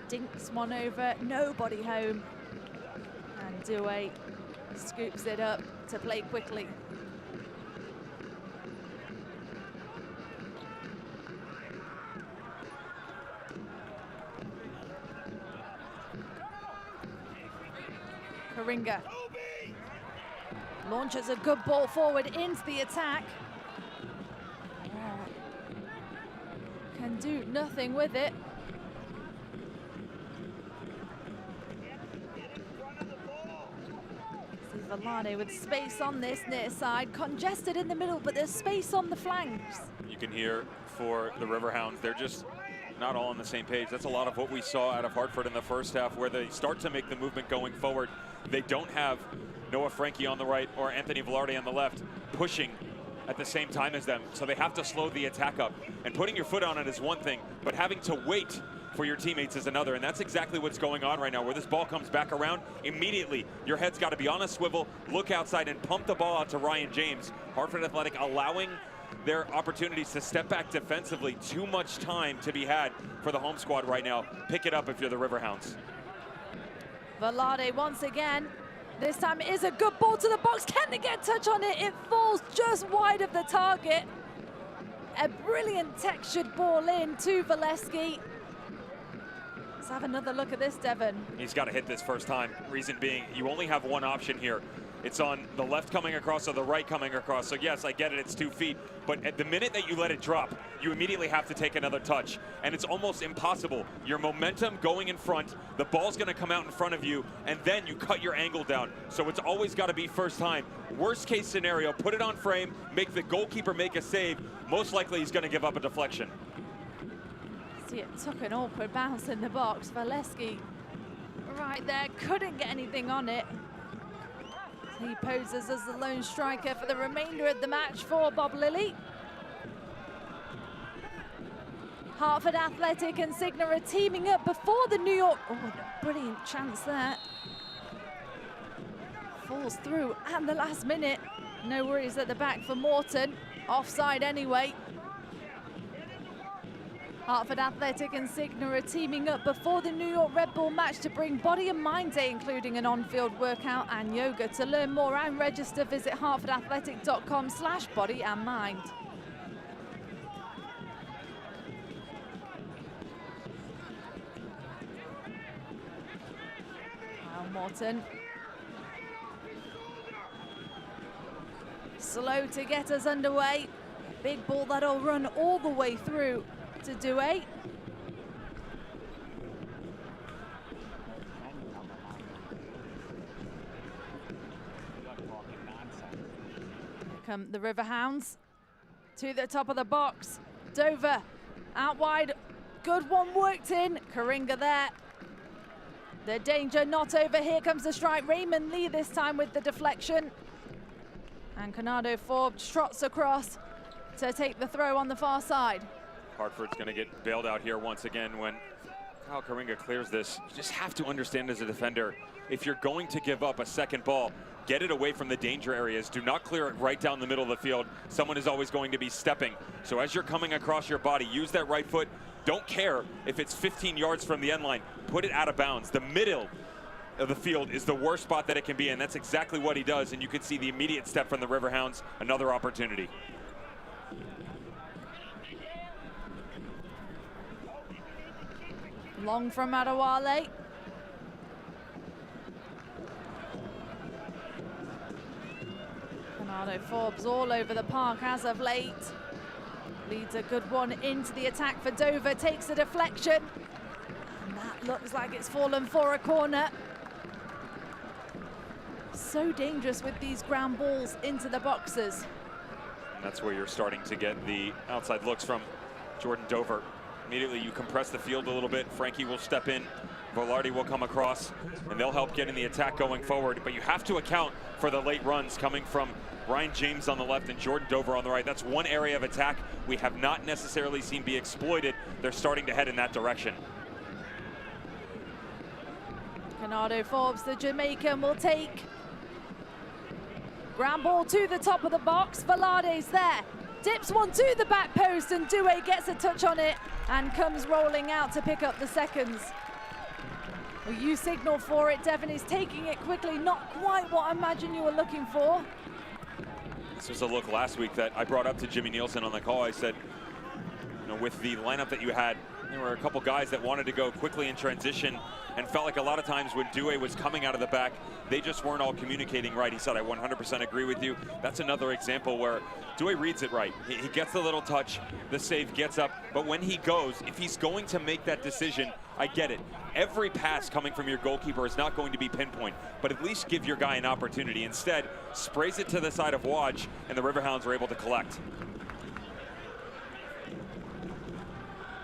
dinks one over, nobody home. And Douay scoops it up to play quickly. Karinga launches a good ball forward into the attack. Can do nothing with it. See Velarde with space on this near side, congested in the middle, but there's space on the flanks. You can hear for the Riverhounds, they're just not all on the same page. That's a lot of what we saw out of Hartford in the first half, where they start to make the movement going forward. They don't have Noah Frankie on the right or Anthony Velarde on the left pushing at the same time as them, so they have to slow the attack up. And putting your foot on it is one thing, but having to wait for your teammates is another, and that's exactly what's going on right now. Where this ball comes back around, immediately your head's got to be on a swivel, look outside and pump the ball out to Ryan James. Hartford Athletic allowing their opportunities to step back defensively. Too much time to be had for the home squad right now. Pick it up if you're the Riverhounds. Velarde once again. This time it is a good ball to the box. Can they get a touch on it? It falls just wide of the target. A brilliant textured ball in to Valesky. Let's have another look at this, Devon. He's got to hit this first time. Reason being, you only have one option here. It's on the left coming across or the right coming across. So yes, I get it, it's 2 feet. But at the minute that you let it drop, you immediately have to take another touch. And it's almost impossible. Your momentum going in front, the ball's gonna come out in front of you, and then you cut your angle down. So it's always gotta be first time. Worst case scenario, put it on frame, make the goalkeeper make a save. Most likely he's gonna give up a deflection. See, it took an awkward bounce in the box. Valesky right there, couldn't get anything on it. He poses as the lone striker for the remainder of the match for Bob Lilly. Hartford Athletic and Cigna are teaming up before the New York... Oh, a brilliant chance there. Falls through at the last minute. No worries at the back for Morton. Offside anyway. Hartford Athletic and Cigna are teaming up before the New York Red Bull match to bring Body and Mind Day, including an on-field workout and yoga. To learn more and register, visit hartfordathletic.com/body and mind. Kyle Morton. Slow to get us underway. Big ball that'll run all the way through to Douay. Here come the Riverhounds to the top of the box. Dover out wide. Good one worked in. Karinga there. The danger not over. Here comes the strike. Raymond Lee this time with the deflection. And Canado Forbes trots across to take the throw on the far side. Hartford's going to get bailed out here once again when Kyle Karinga clears this. You just have to understand as a defender, if you're going to give up a second ball, get it away from the danger areas. Do not clear it right down the middle of the field. Someone is always going to be stepping. So as you're coming across your body, use that right foot. Don't care if it's 15 yards from the end line. Put it out of bounds. The middle of the field is the worst spot that it can be in. That's exactly what he does. And you can see the immediate step from the Riverhounds. Another opportunity. Long from Adewale. Canado Forbes all over the park as of late. Leads a good one into the attack for Dover, takes a deflection. And that looks like it's fallen for a corner. So dangerous with these ground balls into the boxes. And that's where you're starting to get the outside looks from Jordan Dover. Immediately you compress the field a little bit. Frankie will step in, Velarde will come across, and they'll help get in the attack going forward. But you have to account for the late runs coming from Ryan James on the left and Jordan Dover on the right. That's one area of attack we have not necessarily seen be exploited. They're starting to head in that direction. Canado Forbes, the Jamaican, will take. Ground ball to the top of the box. Velarde's there. Dips one to the back post and Douay gets a touch on it and comes rolling out to pick up the seconds. Well, you signal for it. Devin is taking it quickly. Not quite what I imagine you were looking for. This was a look last week that I brought up to Jimmy Nielsen on the call. I said, you know, with the lineup that you had, there were a couple guys that wanted to go quickly in transition and felt like a lot of times when Due was coming out of the back, they just weren't all communicating right. He said, I 100% agree with you. That's another example where Due reads it right. He gets the little touch, the save gets up, but when he goes, if he's going to make that decision, I get it. Every pass coming from your goalkeeper is not going to be pinpoint, but at least give your guy an opportunity. Instead, sprays it to the side of Waj, and the Riverhounds are able to collect.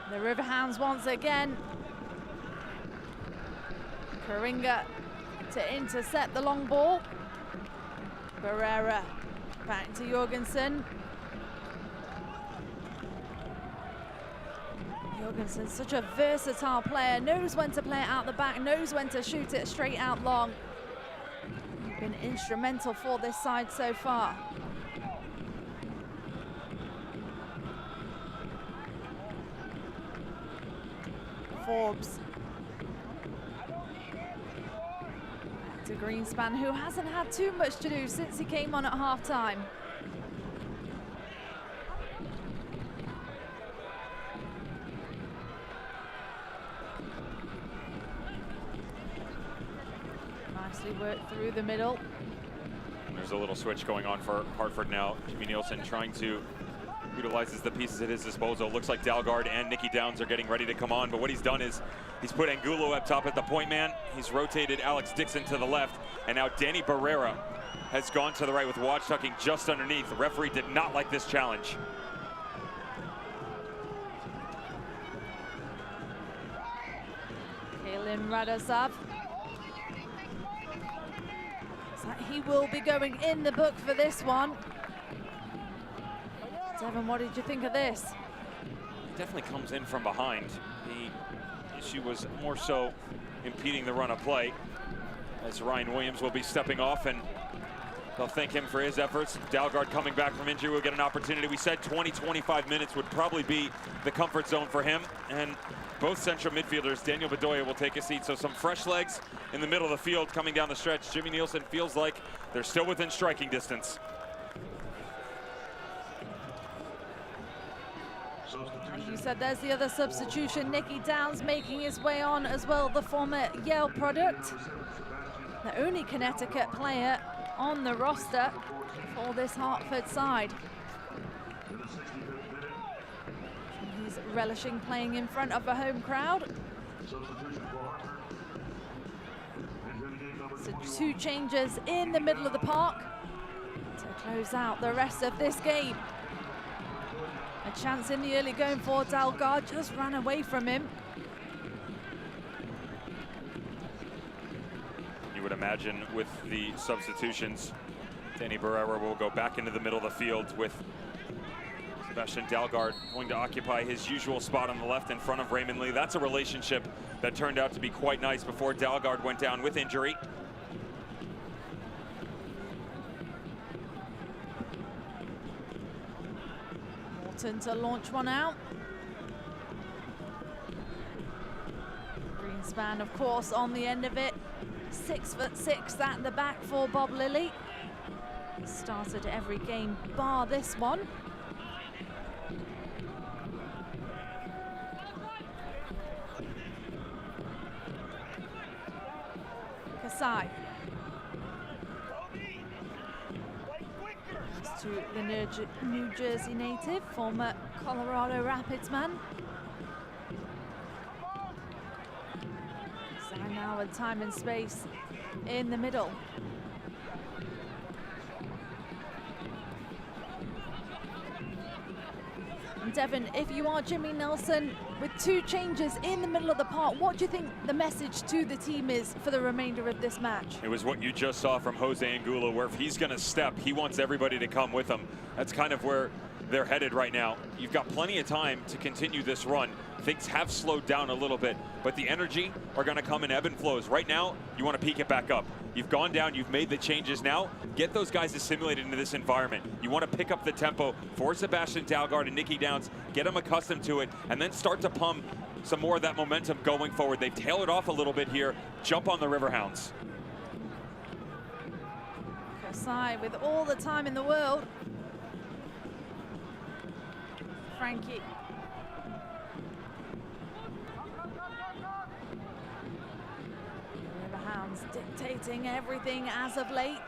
The Riverhounds once again. Karinga to intercept the long ball. Barrera back to Jorgensen. Jorgensen's such a versatile player, knows when to play it out the back, knows when to shoot it straight out long. Been instrumental for this side so far. Forbes. Back to Greenspan, who hasn't had too much to do since he came on at half-time. Nicely worked through the middle. There's a little switch going on for Hartford now. Jimmy Nielsen trying to utilizes the pieces at his disposal. Looks like Dalgard and Nicky Downs are getting ready to come on, but what he's done is he's put Angulo up top at the point man. He's rotated Alex Dixon to the left, and now Danny Barrera has gone to the right with Waj tucking just underneath. The referee did not like this challenge. Kalen Radosov. So he will be going in the book for this one. Devin, what did you think of this? He definitely comes in from behind. The issue was more so impeding the run of play, as Ryan Williams will be stepping off, and they'll thank him for his efforts. Dalgard coming back from injury will get an opportunity. We said 20-25 minutes would probably be the comfort zone for him, and both central midfielders, Daniel Bedoya will take a seat. So some fresh legs in the middle of the field coming down the stretch. Jimmy Nielsen feels like they're still within striking distance. As you said, there's the other substitution. Nicky Downs making his way on as well, the former Yale product. The only Connecticut player on the roster for this Hartford side. He's relishing playing in front of a home crowd. So 2 changes in the middle of the park to close out the rest of this game. A chance in the early going for Dalgard, just ran away from him. You would imagine with the substitutions, Danny Barrera will go back into the middle of the field with Sebastian Dalgard going to occupy his usual spot on the left in front of Raymond Lee. That's a relationship that turned out to be quite nice before Dalgard went down with injury. To launch one out. Greenspan, of course, on the end of it. 6'6" at the back for Bob Lilly. Started every game bar this one. Kasai. To the New Jersey native, former Colorado Rapids man. So now with time and space in the middle. And Devin, if you are Jimmy Nielsen, with 2 changes in the middle of the park, what do you think the message to the team is for the remainder of this match? It was what you just saw from Jose Angulo, where if he's going to step, he wants everybody to come with him. That's kind of where they're headed right now. You've got plenty of time to continue this run. Things have slowed down a little bit, but the energy are going to come in ebb and flows. Right now, you want to peak it back up. You've gone down, you've made the changes now. Get those guys assimilated into this environment. You want to pick up the tempo for Sebastian Dalgard and Nicky Downs, get them accustomed to it, and then start to pump some more of that momentum going forward. They've tailored off a little bit here. Jump on the Riverhounds. Kasai with all the time in the world. Frankie. Riverhounds dictating everything as of late.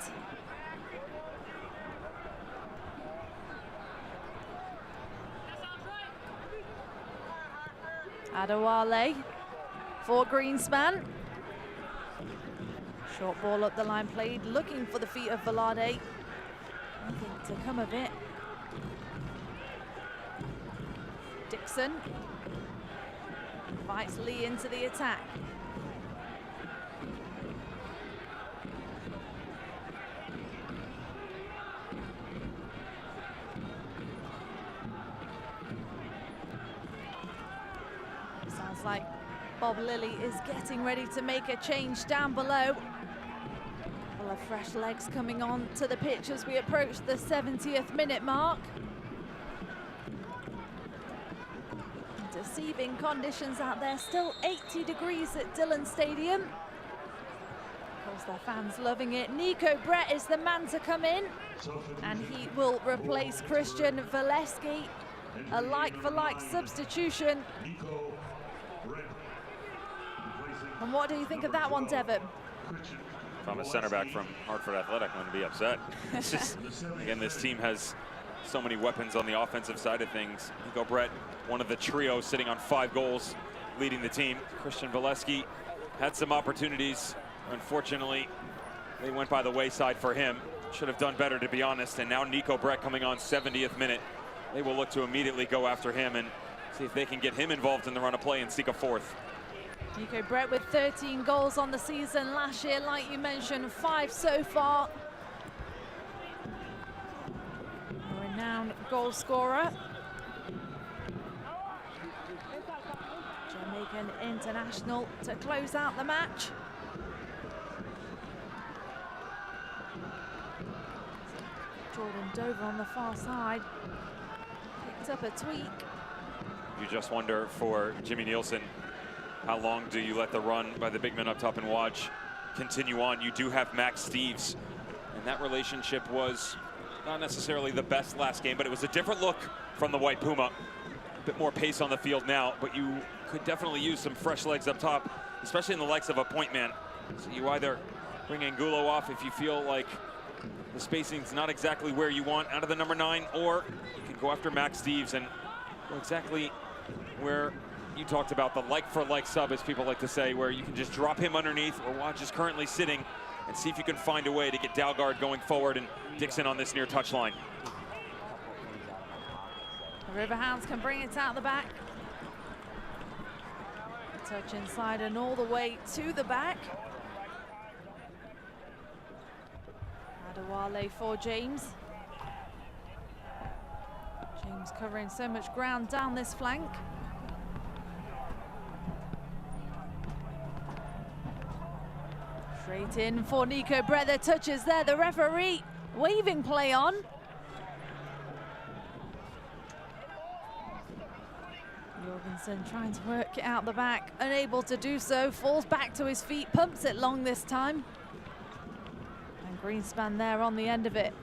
Adewale for Greenspan. Short ball up the line played, looking for the feet of Velarde. Nothing to come of it. Dixon invites Lee into the attack. Sounds like Bob Lilly is getting ready to make a change down below. A couple of fresh legs coming on to the pitch as we approach the 70th minute mark. Deceiving conditions out there, still 80 degrees at Dillon Stadium. Of course, their fans loving it. Nico Brett is the man to come in, and he will replace Christian Valeski. A like-for-like substitution. And what do you think of that one, Devon? If I'm a center back from Hartford Athletic, I'm going to be upset. It's just, again, this team has so many weapons on the offensive side of things. Nico Brett, one of the trio sitting on 5 goals, leading the team. Christian Valeski had some opportunities. Unfortunately, they went by the wayside for him. Should have done better, to be honest. And now Nico Brett coming on 70th minute. They will look to immediately go after him and see if they can get him involved in the run of play and seek a 4th. Nico Brett with 13 goals on the season last year, like you mentioned, 5 so far. A renowned goal scorer. Jamaican international to close out the match. Jordan Dover on the far side. Picked up a tweak. You just wonder for Jimmy Nielsen, how long do you let the run by the big men up top and watch continue on? You do have Max Steves, and that relationship was not necessarily the best last game, but it was a different look from the White Puma. A bit more pace on the field now, but you could definitely use some fresh legs up top, especially in the likes of a point man. So you either bring Angulo off if you feel like the spacing's not exactly where you want out of the number 9, or you can go after Max Steves and go exactly where you talked about, the like-for-like sub, as people like to say, where you can just drop him underneath where Watch is currently sitting and see if you can find a way to get Dalgard going forward and Dixon on this near touchline. The Riverhounds can bring it out the back. A touch inside and all the way to the back. Adewale for James. James covering so much ground down this flank. Straight in for Nico Brett. The touches there. The referee waving play on. Jorgensen trying to work it out the back, unable to do so, falls back to his feet, pumps it long this time. And Greenspan there on the end of it.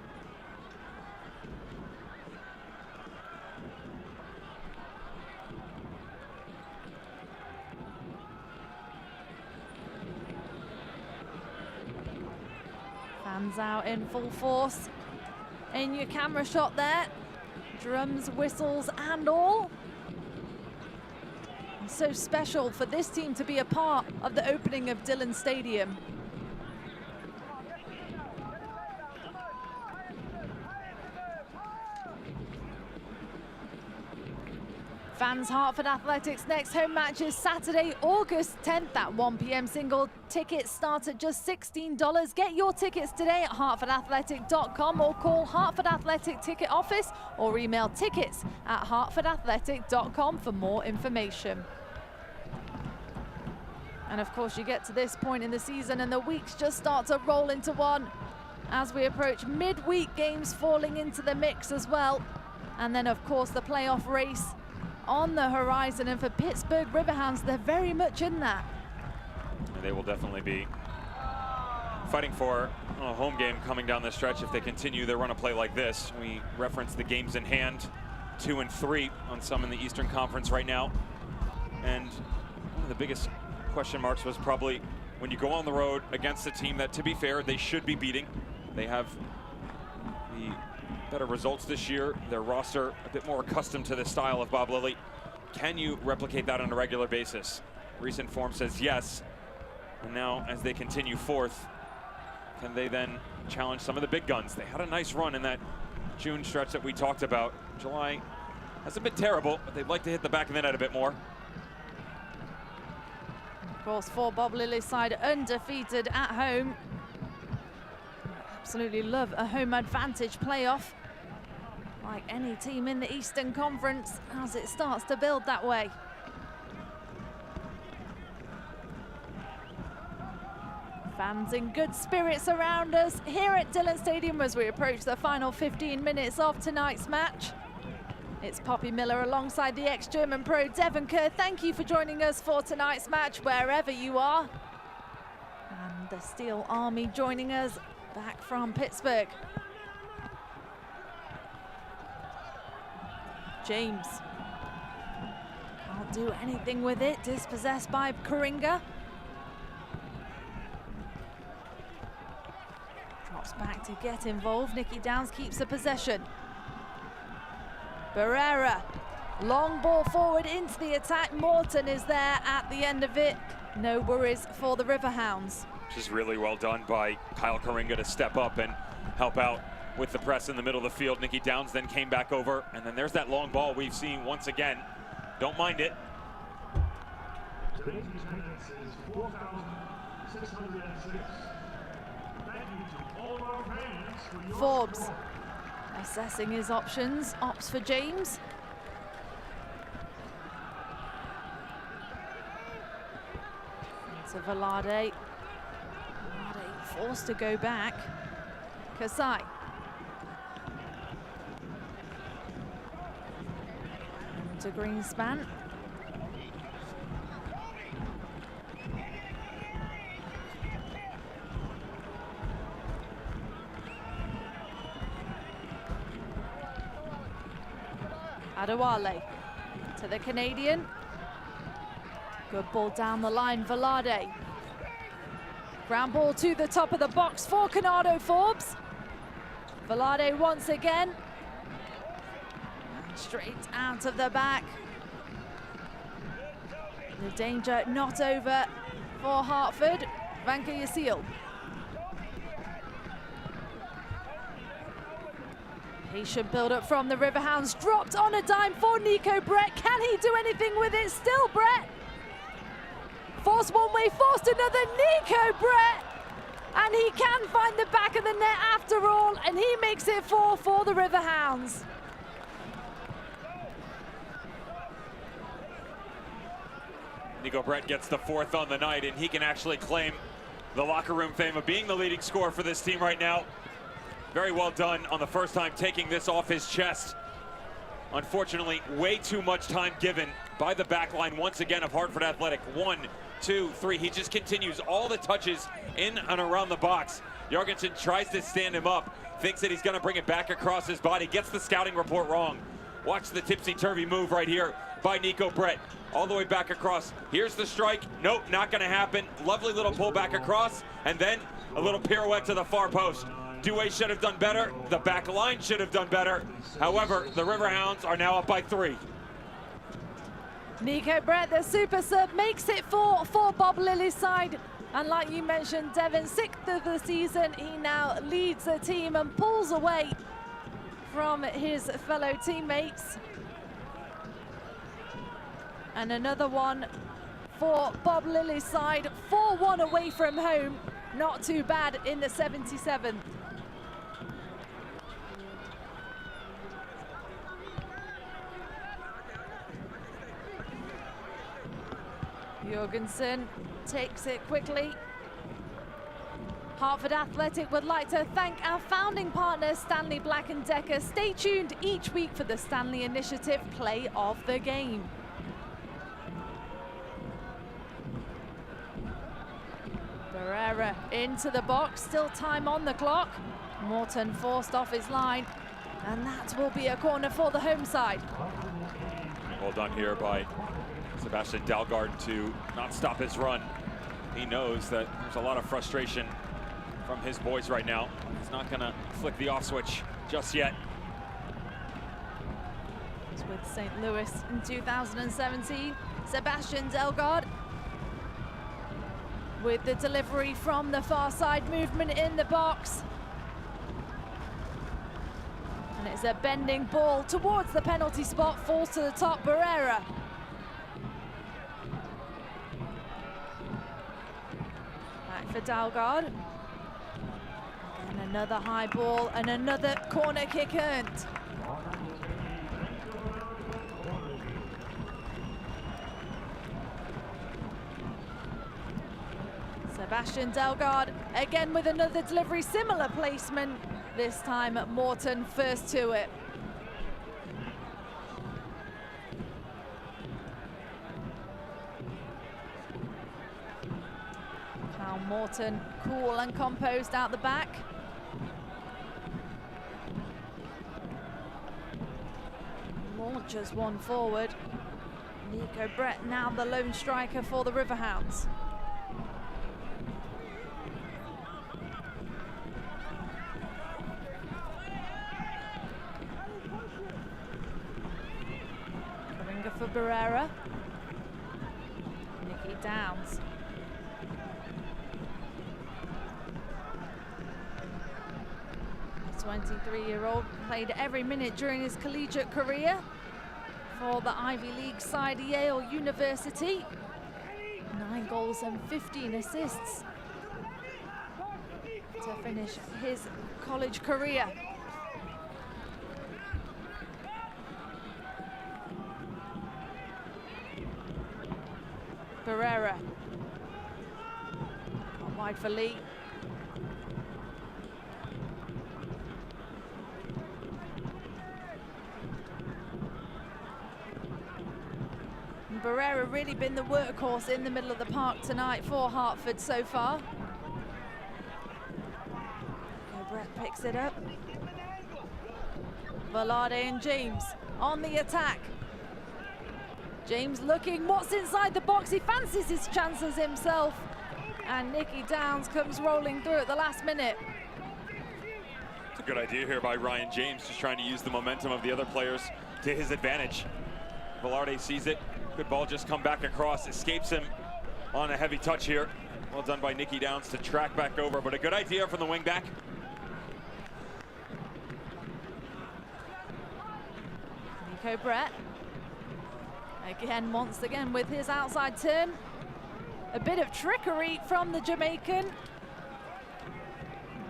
Fans out in full force. In your camera shot there. Drums, whistles and all. And so special for this team to be a part of the opening of Dillon Stadium. Fans, Hartford Athletics' next home match is Saturday, August 10th at 1 p.m. Single tickets start at just $16. Get your tickets today at hartfordathletic.com or call Hartford Athletic Ticket Office or email tickets@hartfordathletic.com for more information. And of course, you get to this point in the season and the weeks just start to roll into one as we approach midweek games falling into the mix as well. And then, of course, the playoff race on the horizon, and for Pittsburgh Riverhounds, they're very much in that. And they will definitely be fighting for a home game coming down the stretch if they continue their run of play like this. We referenced the games in hand, 2 and 3 on some in the Eastern Conference right now. And one of the biggest question marks was probably when you go on the road against a team that, to be fair, they should be beating. They have the better results this year. Their roster a bit more accustomed to the style of Bob Lilly. Can you replicate that on a regular basis? Recent form says yes. And now, as they continue forth, can they then challenge some of the big guns? They had a nice run in that June stretch that we talked about. July hasn't been terrible, but they'd like to hit the back of the net a bit more. Of course, for Bob Lilly's side, undefeated at home. Absolutely love a home advantage playoff, like any team in the Eastern Conference, as it starts to build that way. Fans in good spirits around us here at Dillon Stadium as we approach the final 15 minutes of tonight's match. It's Poppy Miller alongside the ex-German pro Devon Kerr. Thank you for joining us for tonight's match, wherever you are. And the Steel Army joining us back from Pittsburgh. James can't do anything with it, dispossessed by Karinga. Drops back to get involved. Nikki Downs keeps the possession. Barrera, long ball forward into the attack. Morton is there at the end of it. No worries for the Riverhounds. Which is really well done by Kyle Karinga to step up and help out with the press in the middle of the field. Nikki Downs then came back over, and then there's that long ball we've seen once again. Don't mind it. Today's attendance is 4,606. Thank you to all of our fans for your Forbes assessing his options, opts for James. To Velarde. Velarde forced to go back. Kasai. To Greenspan. Adewale to the Canadian. Good ball down the line, Velarde. Ground ball to the top of the box for Canado Forbes. Velarde once again. And straight out of the back. The danger not over for Hartford. Vanka Yasil. Patient build-up from the Riverhounds. Dropped on a dime for Nico Brett. Can he do anything with it? Still Brett. Forced one way, forced another. Nico Brett. And he can find the back of the net after all. And he makes it 4 for the Riverhounds. Nico Brett gets the 4th on the night, and he can actually claim the locker room fame of being the leading scorer for this team right now. Very well done on the first time, taking this off his chest. Unfortunately, way too much time given by the back line once again of Hartford Athletic. 1, 2, 3. He just continues all the touches in and around the box. Jorgensen tries to stand him up, thinks that he's going to bring it back across his body, gets the scouting report wrong. Watch the tipsy-turvy move right here by Nico Brett. All the way back across. Here's the strike. Nope, not going to happen. Lovely little pull back across, and then a little pirouette to the far post. Dewey should have done better. The back line should have done better. However, the Riverhounds are now up by 3. Nico Brett, the super sub, makes it 4 for Bob Lilly's side. And like you mentioned, Devon, 6th of the season. He now leads the team and pulls away from his fellow teammates. And another one for Bob Lilly's side. 4-1 away from home. Not too bad in the 77th. Jorgensen takes it quickly. Hartford Athletic would like to thank our founding partner, Stanley Black & Decker. Stay tuned each week for the Stanley Initiative Play of the Game. Barrera into the box, still time on the clock. Morton forced off his line, and that will be a corner for the home side. Well done here by Sebastian Dalgard to not stop his run. He knows that there's a lot of frustration from his boys right now. He's not gonna flick the off switch just yet. It's with St. Louis in 2017. Sebastian Dalgard with the delivery from the far side, movement in the box. And it's a bending ball towards the penalty spot, falls to the top, Barrera. Back for Dalgard. And another high ball and another corner kick earned. Sebastian Dalgard again with another delivery, similar placement. This time Morton first to it. Now Morton cool and composed out the back. Launches one forward. Nico Brett now the lone striker for the Riverhounds. For Barrera. Nicky Downs. The 23-year-old played every minute during his collegiate career for the Ivy League side Yale University. 9 goals and 15 assists to finish his college career. Barrera. Wide for Lee. And Barrera really been the workhorse in the middle of the park tonight for Hartford so far. Brett picks it up. Velarde and James on the attack. James looking what's inside the box. He fancies his chances himself. And Nicky Downs comes rolling through at the last minute. It's a good idea here by Ryan James, just trying to use the momentum of the other players to his advantage. Velarde sees it. Good ball just come back across. Escapes him on a heavy touch here. Well done by Nicky Downs to track back over, but a good idea from the wing back. Nico Brett. Again, once again with his outside turn. A bit of trickery from the Jamaican.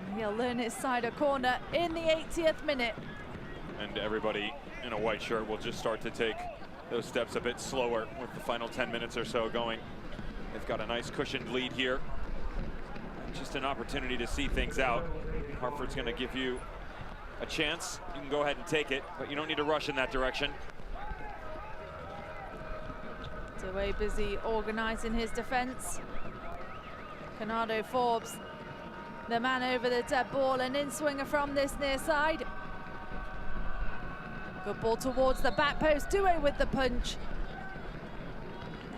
And he'll learn his side a corner in the 80th minute. And everybody in a white shirt will just start to take those steps a bit slower with the final 10 minutes or so going. They've got a nice cushioned lead here. Just an opportunity to see things out. Hartford's going to give you a chance. You can go ahead and take it, but you don't need to rush in that direction. Way busy organising his defence. Canado Forbes, the man over the dead ball, an in-swinger from this near side. Good ball towards the back post, Dewey with the punch.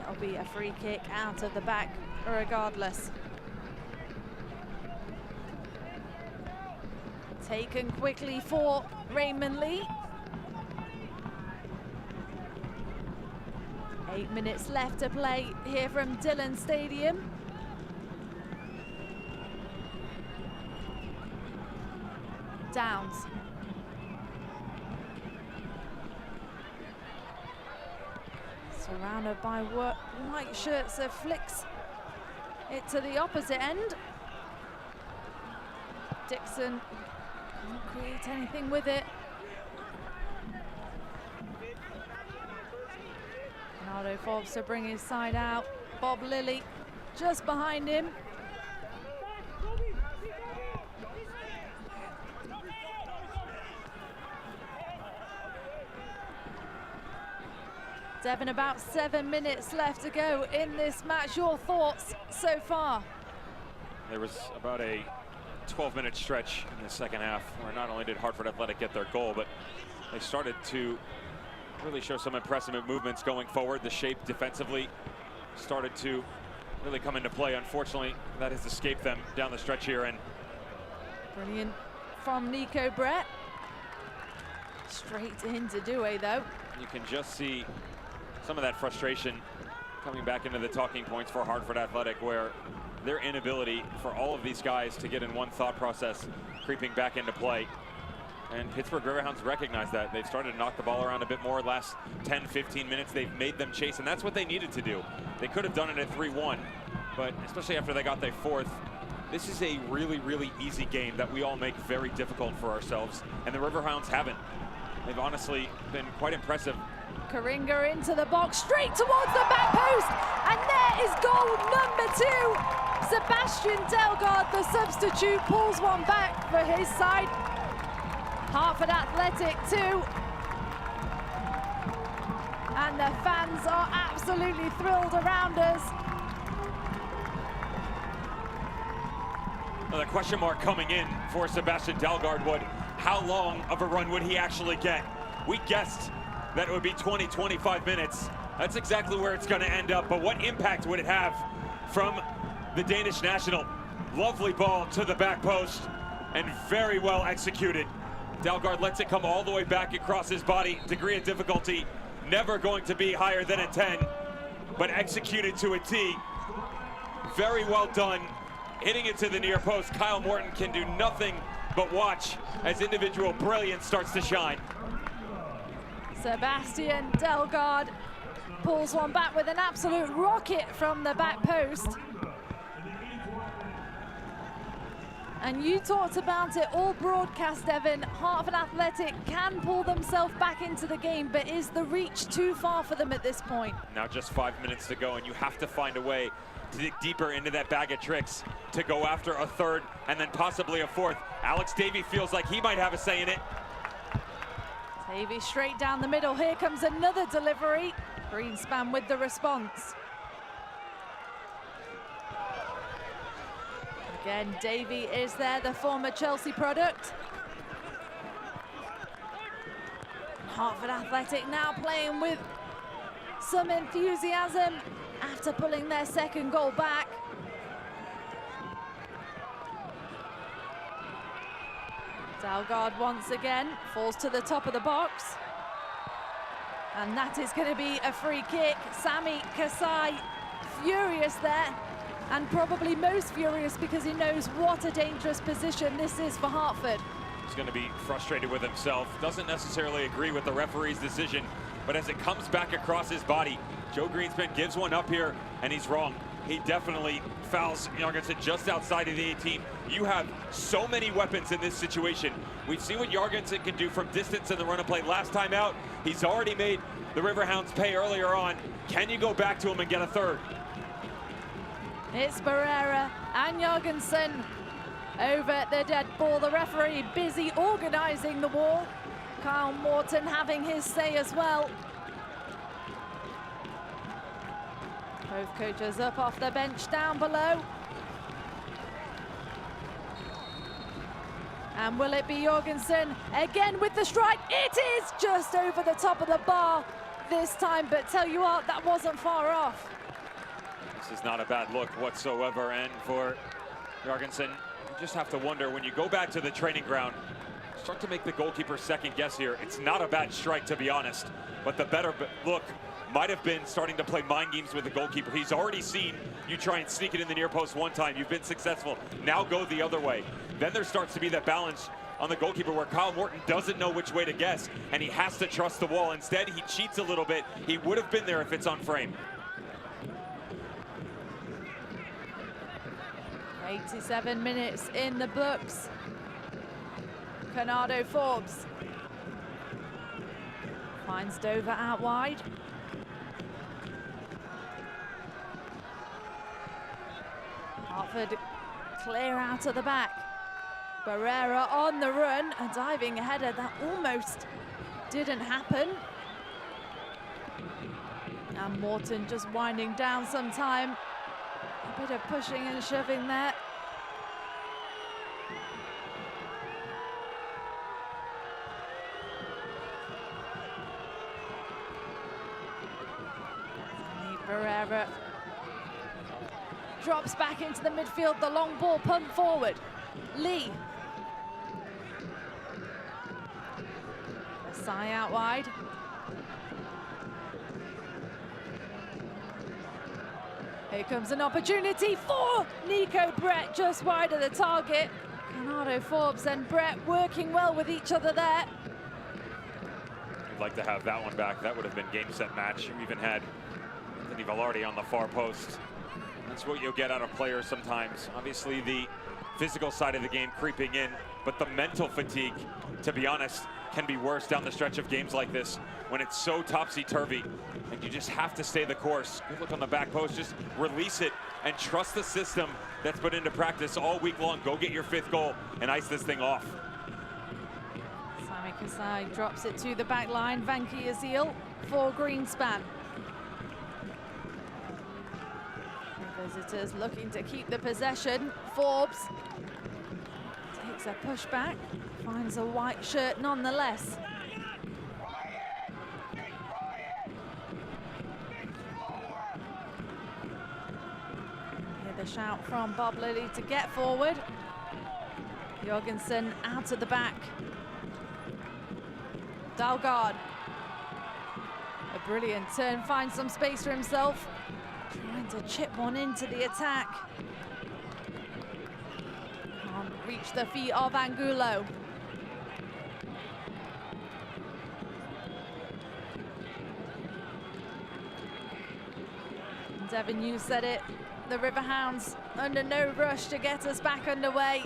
It'll be a free kick out of the back regardless. Taken quickly for Raymond Lee. 8 minutes left to play here from Dillon Stadium. Downs. Surrounded by white shirts, so flicks it to the opposite end. Dixon can't create anything with it. Canado Forbes to bring his side out. Bob Lilly just behind him. Devin, about 7 minutes left to go in this match. Your thoughts so far? There was about a 12-minute stretch in the second half where not only did Hartford Athletic get their goal, but they started to really show some impressive movements going forward. The shape defensively started to really come into play. Unfortunately, that has escaped them down the stretch here. And brilliant from Nico Brett. Straight into Douay, though. You can just see some of that frustration coming back into the talking points for Hartford Athletic, where their inability for all of these guys to get in one thought process creeping back into play. And Pittsburgh Riverhounds recognize that. They've started to knock the ball around a bit more last 10, 15 minutes. They've made them chase, and that's what they needed to do. They could have done it at 3-1, but especially after they got their fourth, this is a really, really easy game that we all make very difficult for ourselves, and the Riverhounds haven't. They've honestly been quite impressive. Karinga into the box, straight towards the back post, and there is goal number 2. Sebastian Delgard, the substitute, pulls one back for his side. Hartford Athletic 2. And the fans are absolutely thrilled around us. Well, the question mark coming in for Sebastian Delgard would, how long of a run would he actually get? We guessed that it would be 20, 25 minutes. That's exactly where it's going to end up, but what impact would it have from the Danish national? Lovely ball to the back post and very well executed. Dalgaard lets it come all the way back across his body. Degree of difficulty never going to be higher than a 10, but executed to a T. Very well done. Hitting it to the near post. Kyle Morton can do nothing but watch as individual brilliance starts to shine. Sebastian Delgard pulls one back with an absolute rocket from the back post. And you talked about it all broadcast, Evan. Hartford Athletic can pull themselves back into the game, but is the reach too far for them at this point? Now just 5 minutes to go, and you have to find a way to dig deeper into that bag of tricks to go after a third and then possibly a fourth. Alex Davey feels like he might have a say in it. Davey straight down the middle. Here comes another delivery. Greenspan with the response. Again, Davey is there, the former Chelsea product. Hartford Athletic now playing with some enthusiasm after pulling their second goal back. Dalgard once again falls to the top of the box. And that is going to be a free kick. Sami Kasai furious there. And probably most furious because he knows what a dangerous position this is for Hartford. He's going to be frustrated with himself. Doesn't necessarily agree with the referee's decision, but as it comes back across his body, Joe Greenspan gives one up here, and he's wrong. He definitely fouls Jorgensen just outside of the 18. You have so many weapons in this situation. We've seen what Jorgensen can do from distance in the run of play last time out. He's already made the Riverhounds pay earlier on. Can you go back to him and get a third? It's Barrera and Jorgensen over the dead ball. The referee busy organising the wall. Kyle Morton having his say as well. Both coaches up off the bench down below. And will it be Jorgensen again with the strike? It is just over the top of the bar this time, but tell you what, that wasn't far off. This is not a bad look whatsoever, and for Jorgensen, you just have to wonder, when you go back to the training ground, start to make the goalkeeper second guess here. It's not a bad strike, to be honest, but the better look might have been starting to play mind games with the goalkeeper. He's already seen you try and sneak it in the near post one time. You've been successful. Now go the other way. Then there starts to be that balance on the goalkeeper where Kyle Morton doesn't know which way to guess, and he has to trust the wall. Instead, he cheats a little bit. He would have been there if it's on frame. 87 minutes in the books. Canado Forbes finds Dover out wide. Hartford clear out of the back. Barrera on the run, a diving header that almost didn't happen. And Morton just winding down some time. A bit of pushing and shoving there. Barrera drops back into the midfield, the long ball pumped forward. Lee. Asai out wide. Here comes an opportunity for Nico Brett, just wide of the target. Canado Forbes and Brett working well with each other there. You'd like to have that one back. That would have been game, set, match. You even had Anthony Velarde on the far post. That's what you'll get out of players sometimes. Obviously, the physical side of the game creeping in, but the mental fatigue, to be honest, can be worse down the stretch of games like this when it's so topsy-turvy and you just have to stay the course. Good look on the back post, just release it and trust the system that's put into practice all week long. Go get your 5th goal and ice this thing off. Sami Kasai drops it to the back line. Vanki Azil for Greenspan. The visitors looking to keep the possession. Forbes takes a pushback, finds a white shirt nonetheless. Hear the shout from Bob Lilly to get forward. Jorgensen out at the back. Dalgard. A brilliant turn, finds some space for himself. Trying to chip one into the attack. Can't reach the feet of Angulo. Devin, you said it. The Riverhounds under no rush to get us back underway.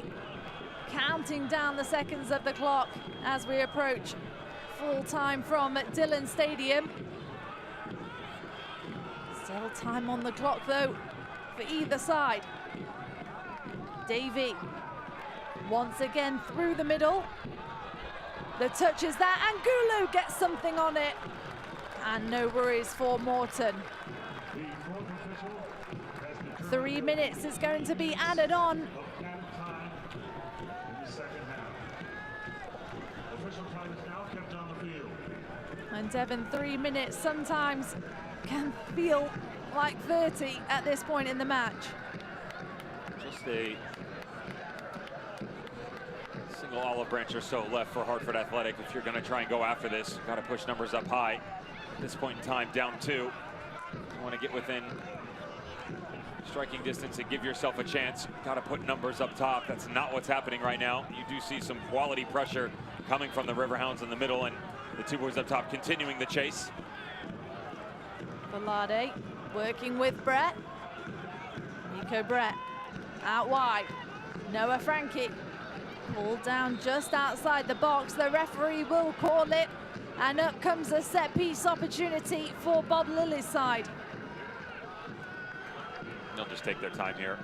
Counting down the seconds of the clock as we approach full time from Dillon Stadium. Still time on the clock though for either side. Davey once again through the middle. The touch is there. Angulo gets something on it. And no worries for Morton. 3 minutes is going to be added on. And Devon, 3 minutes sometimes can feel like 30 at this point in the match. Just a single olive branch or so left for Hartford Athletic. If you're going to try and go after this, you've got to push numbers up high. At this point in time, down 2. You want to get within striking distance and give yourself a chance. Got to put numbers up top. That's not what's happening right now. You do see some quality pressure coming from the Riverhounds in the middle, and the two boys up top continuing the chase. Velarde working with Brett. Nico Brett out wide. Noah Frankie pulled down just outside the box. The referee will call it, and up comes a set piece opportunity for Bob Lilly's side. They'll just take their time here.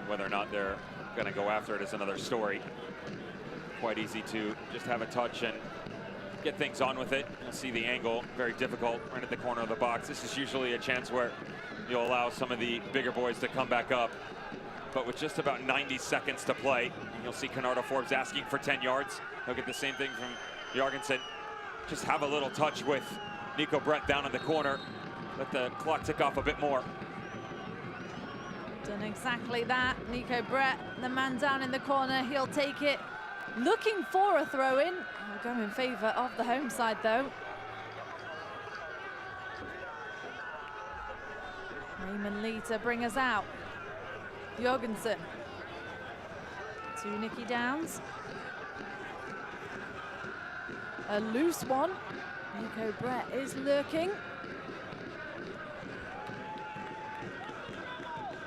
Whether or not they're going to go after it is another story. Quite easy to just have a touch and get things on with it. You'll see the angle, very difficult, right at the corner of the box. This is usually a chance where you'll allow some of the bigger boys to come back up. But with just about 90 seconds to play, you'll see Canardo Forbes asking for 10 yards. He'll get the same thing from Jorgensen. Just have a little touch with Nico Brett down in the corner. Let the clock tick off a bit more. Done exactly that. Nico Brett, the man down in the corner, he'll take it. Looking for a throw-in. We'll go in favor of the home side, though. Raymond Lee to bring us out. Jorgensen to Nicky Downs. A loose one. Nico Brett is lurking.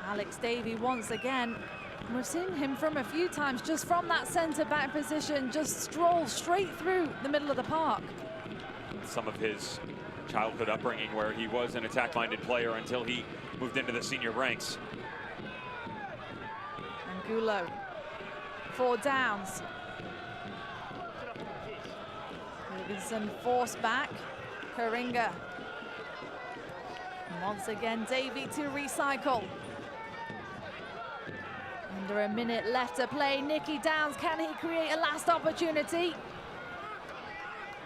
Alex Davey once again. We've seen him from a few times just from that centre-back position, just stroll straight through the middle of the park. Some of his childhood upbringing where he was an attack-minded player until he moved into the senior ranks. Angulo for Downs. Jorgensen forced back. Karinga Once again, Davey to recycle. Under a minute left to play. Nicky Downs, can he create a last opportunity?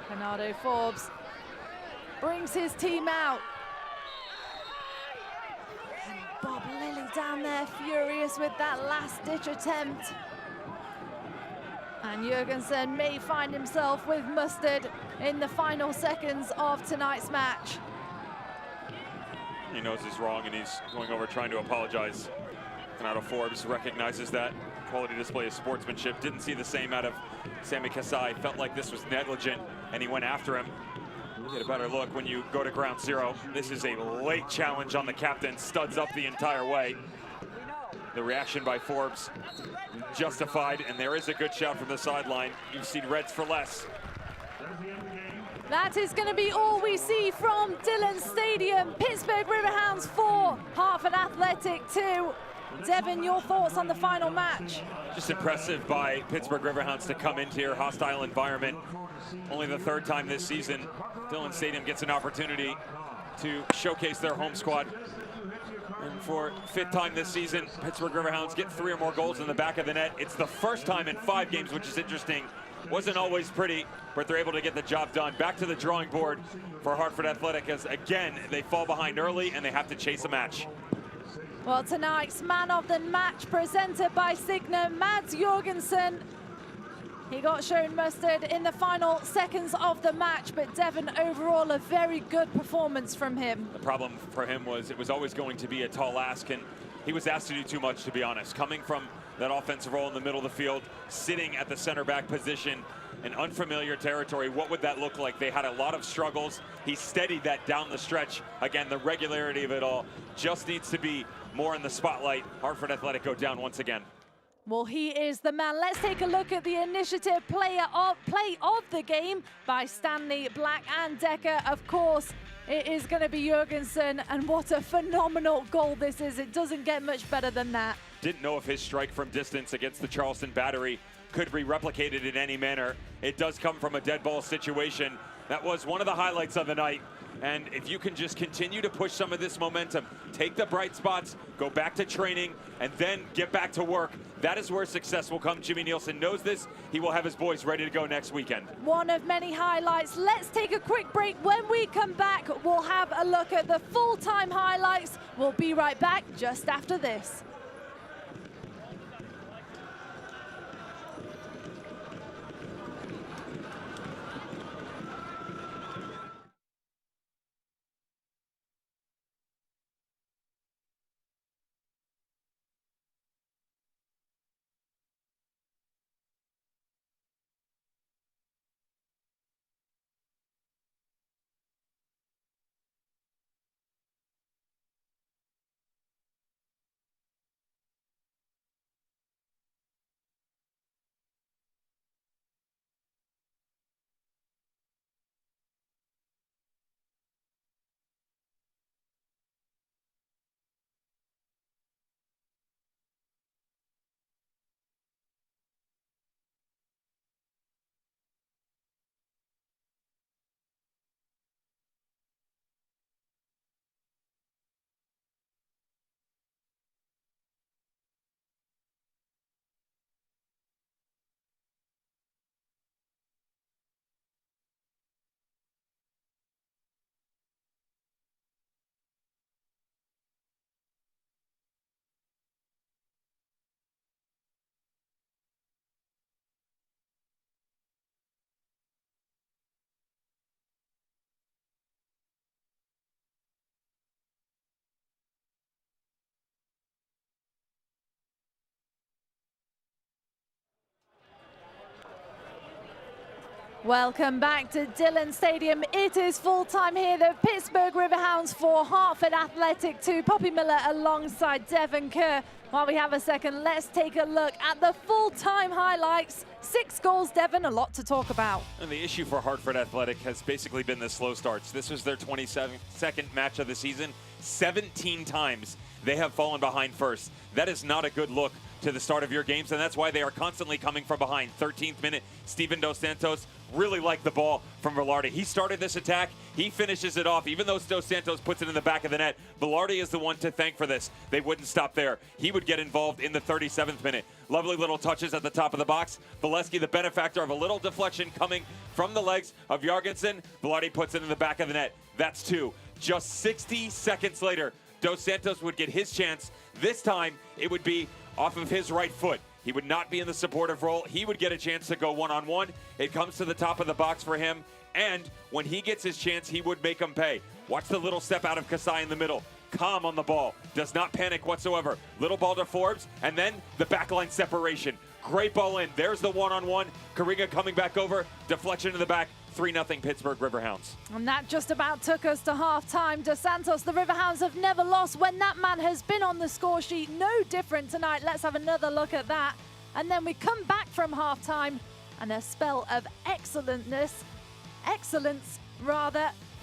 Bernardo Forbes brings his team out. And Bob Lilly down there furious with that last-ditch attempt. And Jurgensen may find himself with mustard in the final seconds of tonight's match. He knows he's wrong and he's going over trying to apologize. Bernardo Forbes recognizes that quality display of sportsmanship. Didn't see the same out of Sammy Kasai. Felt like this was negligent and he went after him. You get a better look when you go to ground zero. This is a late challenge on the captain. Studs up the entire way. The reaction by Forbes justified, and there is a good shout from the sideline. You've seen Reds for less. That is going to be all we see from Dillon Stadium. Pittsburgh Riverhounds 4, Hartford Athletic 2. Devin, your thoughts on the final match? Just impressive by Pittsburgh Riverhounds to come into your hostile environment. Only the third time this season, Dillon Stadium gets an opportunity to showcase their home squad. And for fifth time this season, Pittsburgh Riverhounds get 3 or more goals in the back of the net. It's the first time in 5 games, which is interesting. Wasn't always pretty, but they're able to get the job done. Back to the drawing board for Hartford Athletic as, again, they fall behind early and they have to chase a match. Well, tonight's man of the match presented by Signa, Mads Jurgensen. He got shown mustard in the final seconds of the match, but Devin, overall, a very good performance from him. The problem for him was it was always going to be a tall ask, and he was asked to do too much, to be honest. Coming from that offensive role in the middle of the field, sitting at the center back position in unfamiliar territory, what would that look like? They had a lot of struggles. He steadied that down the stretch. Again, the regularity of it all just needs to be more in the spotlight. Hartford Athletic go down once again. Well, he is the man. Let's take a look at the initiative play of the game by Stanley, Black and Decker. Of course, it is going to be Jurgensen, and what a phenomenal goal this is. It doesn't get much better than that. Didn't know if his strike from distance against the Charleston battery could be replicated in any manner. It does come from a dead ball situation. That was one of the highlights of the night. And if you can just continue to push some of this momentum, take the bright spots, go back to training, and then get back to work, that is where success will come. Jimmy Nielsen knows this. He will have his boys ready to go next weekend. One of many highlights. Let's take a quick break. When we come back, we'll have a look at the full-time highlights. We'll be right back just after this. Welcome back to Dillon Stadium. It is full-time here. The Pittsburgh Riverhounds 4, Hartford Athletic 2. Poppy Miller alongside Devin Kerr. While we have a second, let's take a look at the full-time highlights. 6 goals, Devin, a lot to talk about. And the issue for Hartford Athletic has basically been the slow starts. This was their 22nd match of the season. 17 times they have fallen behind first. That is not a good look to the start of your games, and that's why they are constantly coming from behind. 13th minute, Steven Dos Santos really liked the ball from Velarde. He started this attack. He finishes it off. Even though Dos Santos puts it in the back of the net, Velarde is the one to thank for this. They wouldn't stop there. He would get involved in the 37th minute. Lovely little touches at the top of the box. Valesky, the benefactor of a little deflection coming from the legs of Jorgensen. Velarde puts it in the back of the net. That's 2. Just 60 seconds later, Dos Santos would get his chance. This time, it would be off of his right foot. He would not be in the supportive role. He would get a chance to go one-on-one. It comes to the top of the box for him, and when he gets his chance, he would make him pay. Watch the little step out of Kasai in the middle. Calm on the ball. Does not panic whatsoever. Little ball to Forbes, and then the backline separation. Great ball in. There's the one-on-one. Kariga coming back over. Deflection in the back. 3-0 Pittsburgh Riverhounds. And that just about took us to half-time. Dos Santos, the Riverhounds have never lost when that man has been on the score sheet. No different tonight. Let's have another look at that. And then we come back from half-time and a spell of excellence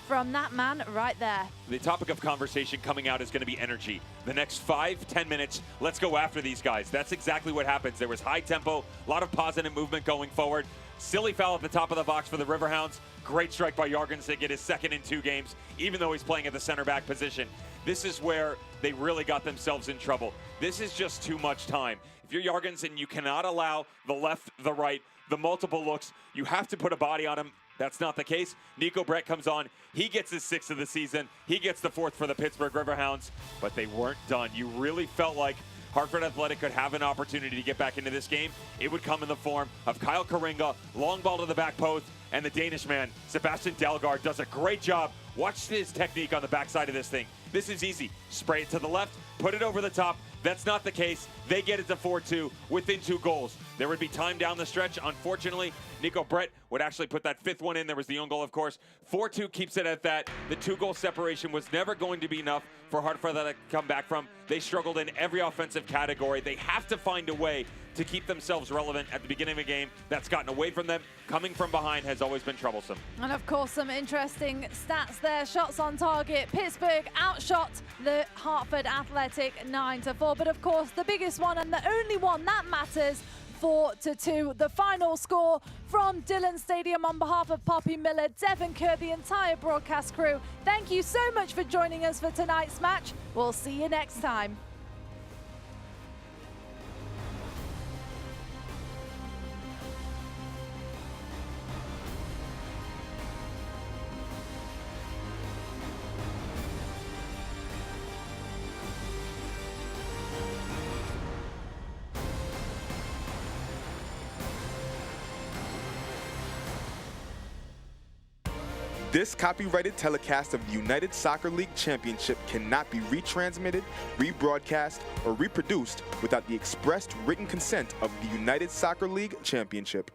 from that man right there. The topic of conversation coming out is going to be energy. The next 5-10 minutes, let's go after these guys. That's exactly what happens. There was high tempo, a lot of positive movement going forward. Silly foul at the top of the box for the Riverhounds. Great strike by Jorgensen to get his second in 2 games, even though he's playing at the center back position. This is where they really got themselves in trouble. This is just too much time. If you're Jorgensen, you cannot allow the left, the right, the multiple looks. You have to put a body on him. That's not the case. Nico Brett comes on. He gets his 6th of the season. He gets the 4th for the Pittsburgh Riverhounds, but they weren't done. You really felt like Hartford Athletic could have an opportunity to get back into this game. It would come in the form of Kyle Karinga, long ball to the back post, and the Danish man, Sebastian Dalgaard, does a great job. Watch his technique on the backside of this thing. This is easy. Spray it to the left, put it over the top. That's not the case. They get it to 4-2 within 2 goals. There would be time down the stretch. Unfortunately, Nico Brett would actually put that 5th one in. There was the own goal, of course. 4-2 keeps it at that. The 2-goal separation was never going to be enough for Hartford to come back from. They struggled in every offensive category. They have to find a way to keep themselves relevant at the beginning of a game. That's gotten away from them. Coming from behind has always been troublesome. And of course, some interesting stats there. Shots on target. Pittsburgh outshot the Hartford Athletic 9-4. But of course, the biggest one and the only one that matters, 4-2. The final score from Dillon Stadium. On behalf of Poppy Miller, Devin Kerr, the entire broadcast crew, thank you so much for joining us for tonight's match. We'll see you next time. This copyrighted telecast of the United Soccer League Championship cannot be retransmitted, rebroadcast, or reproduced without the expressed written consent of the United Soccer League Championship.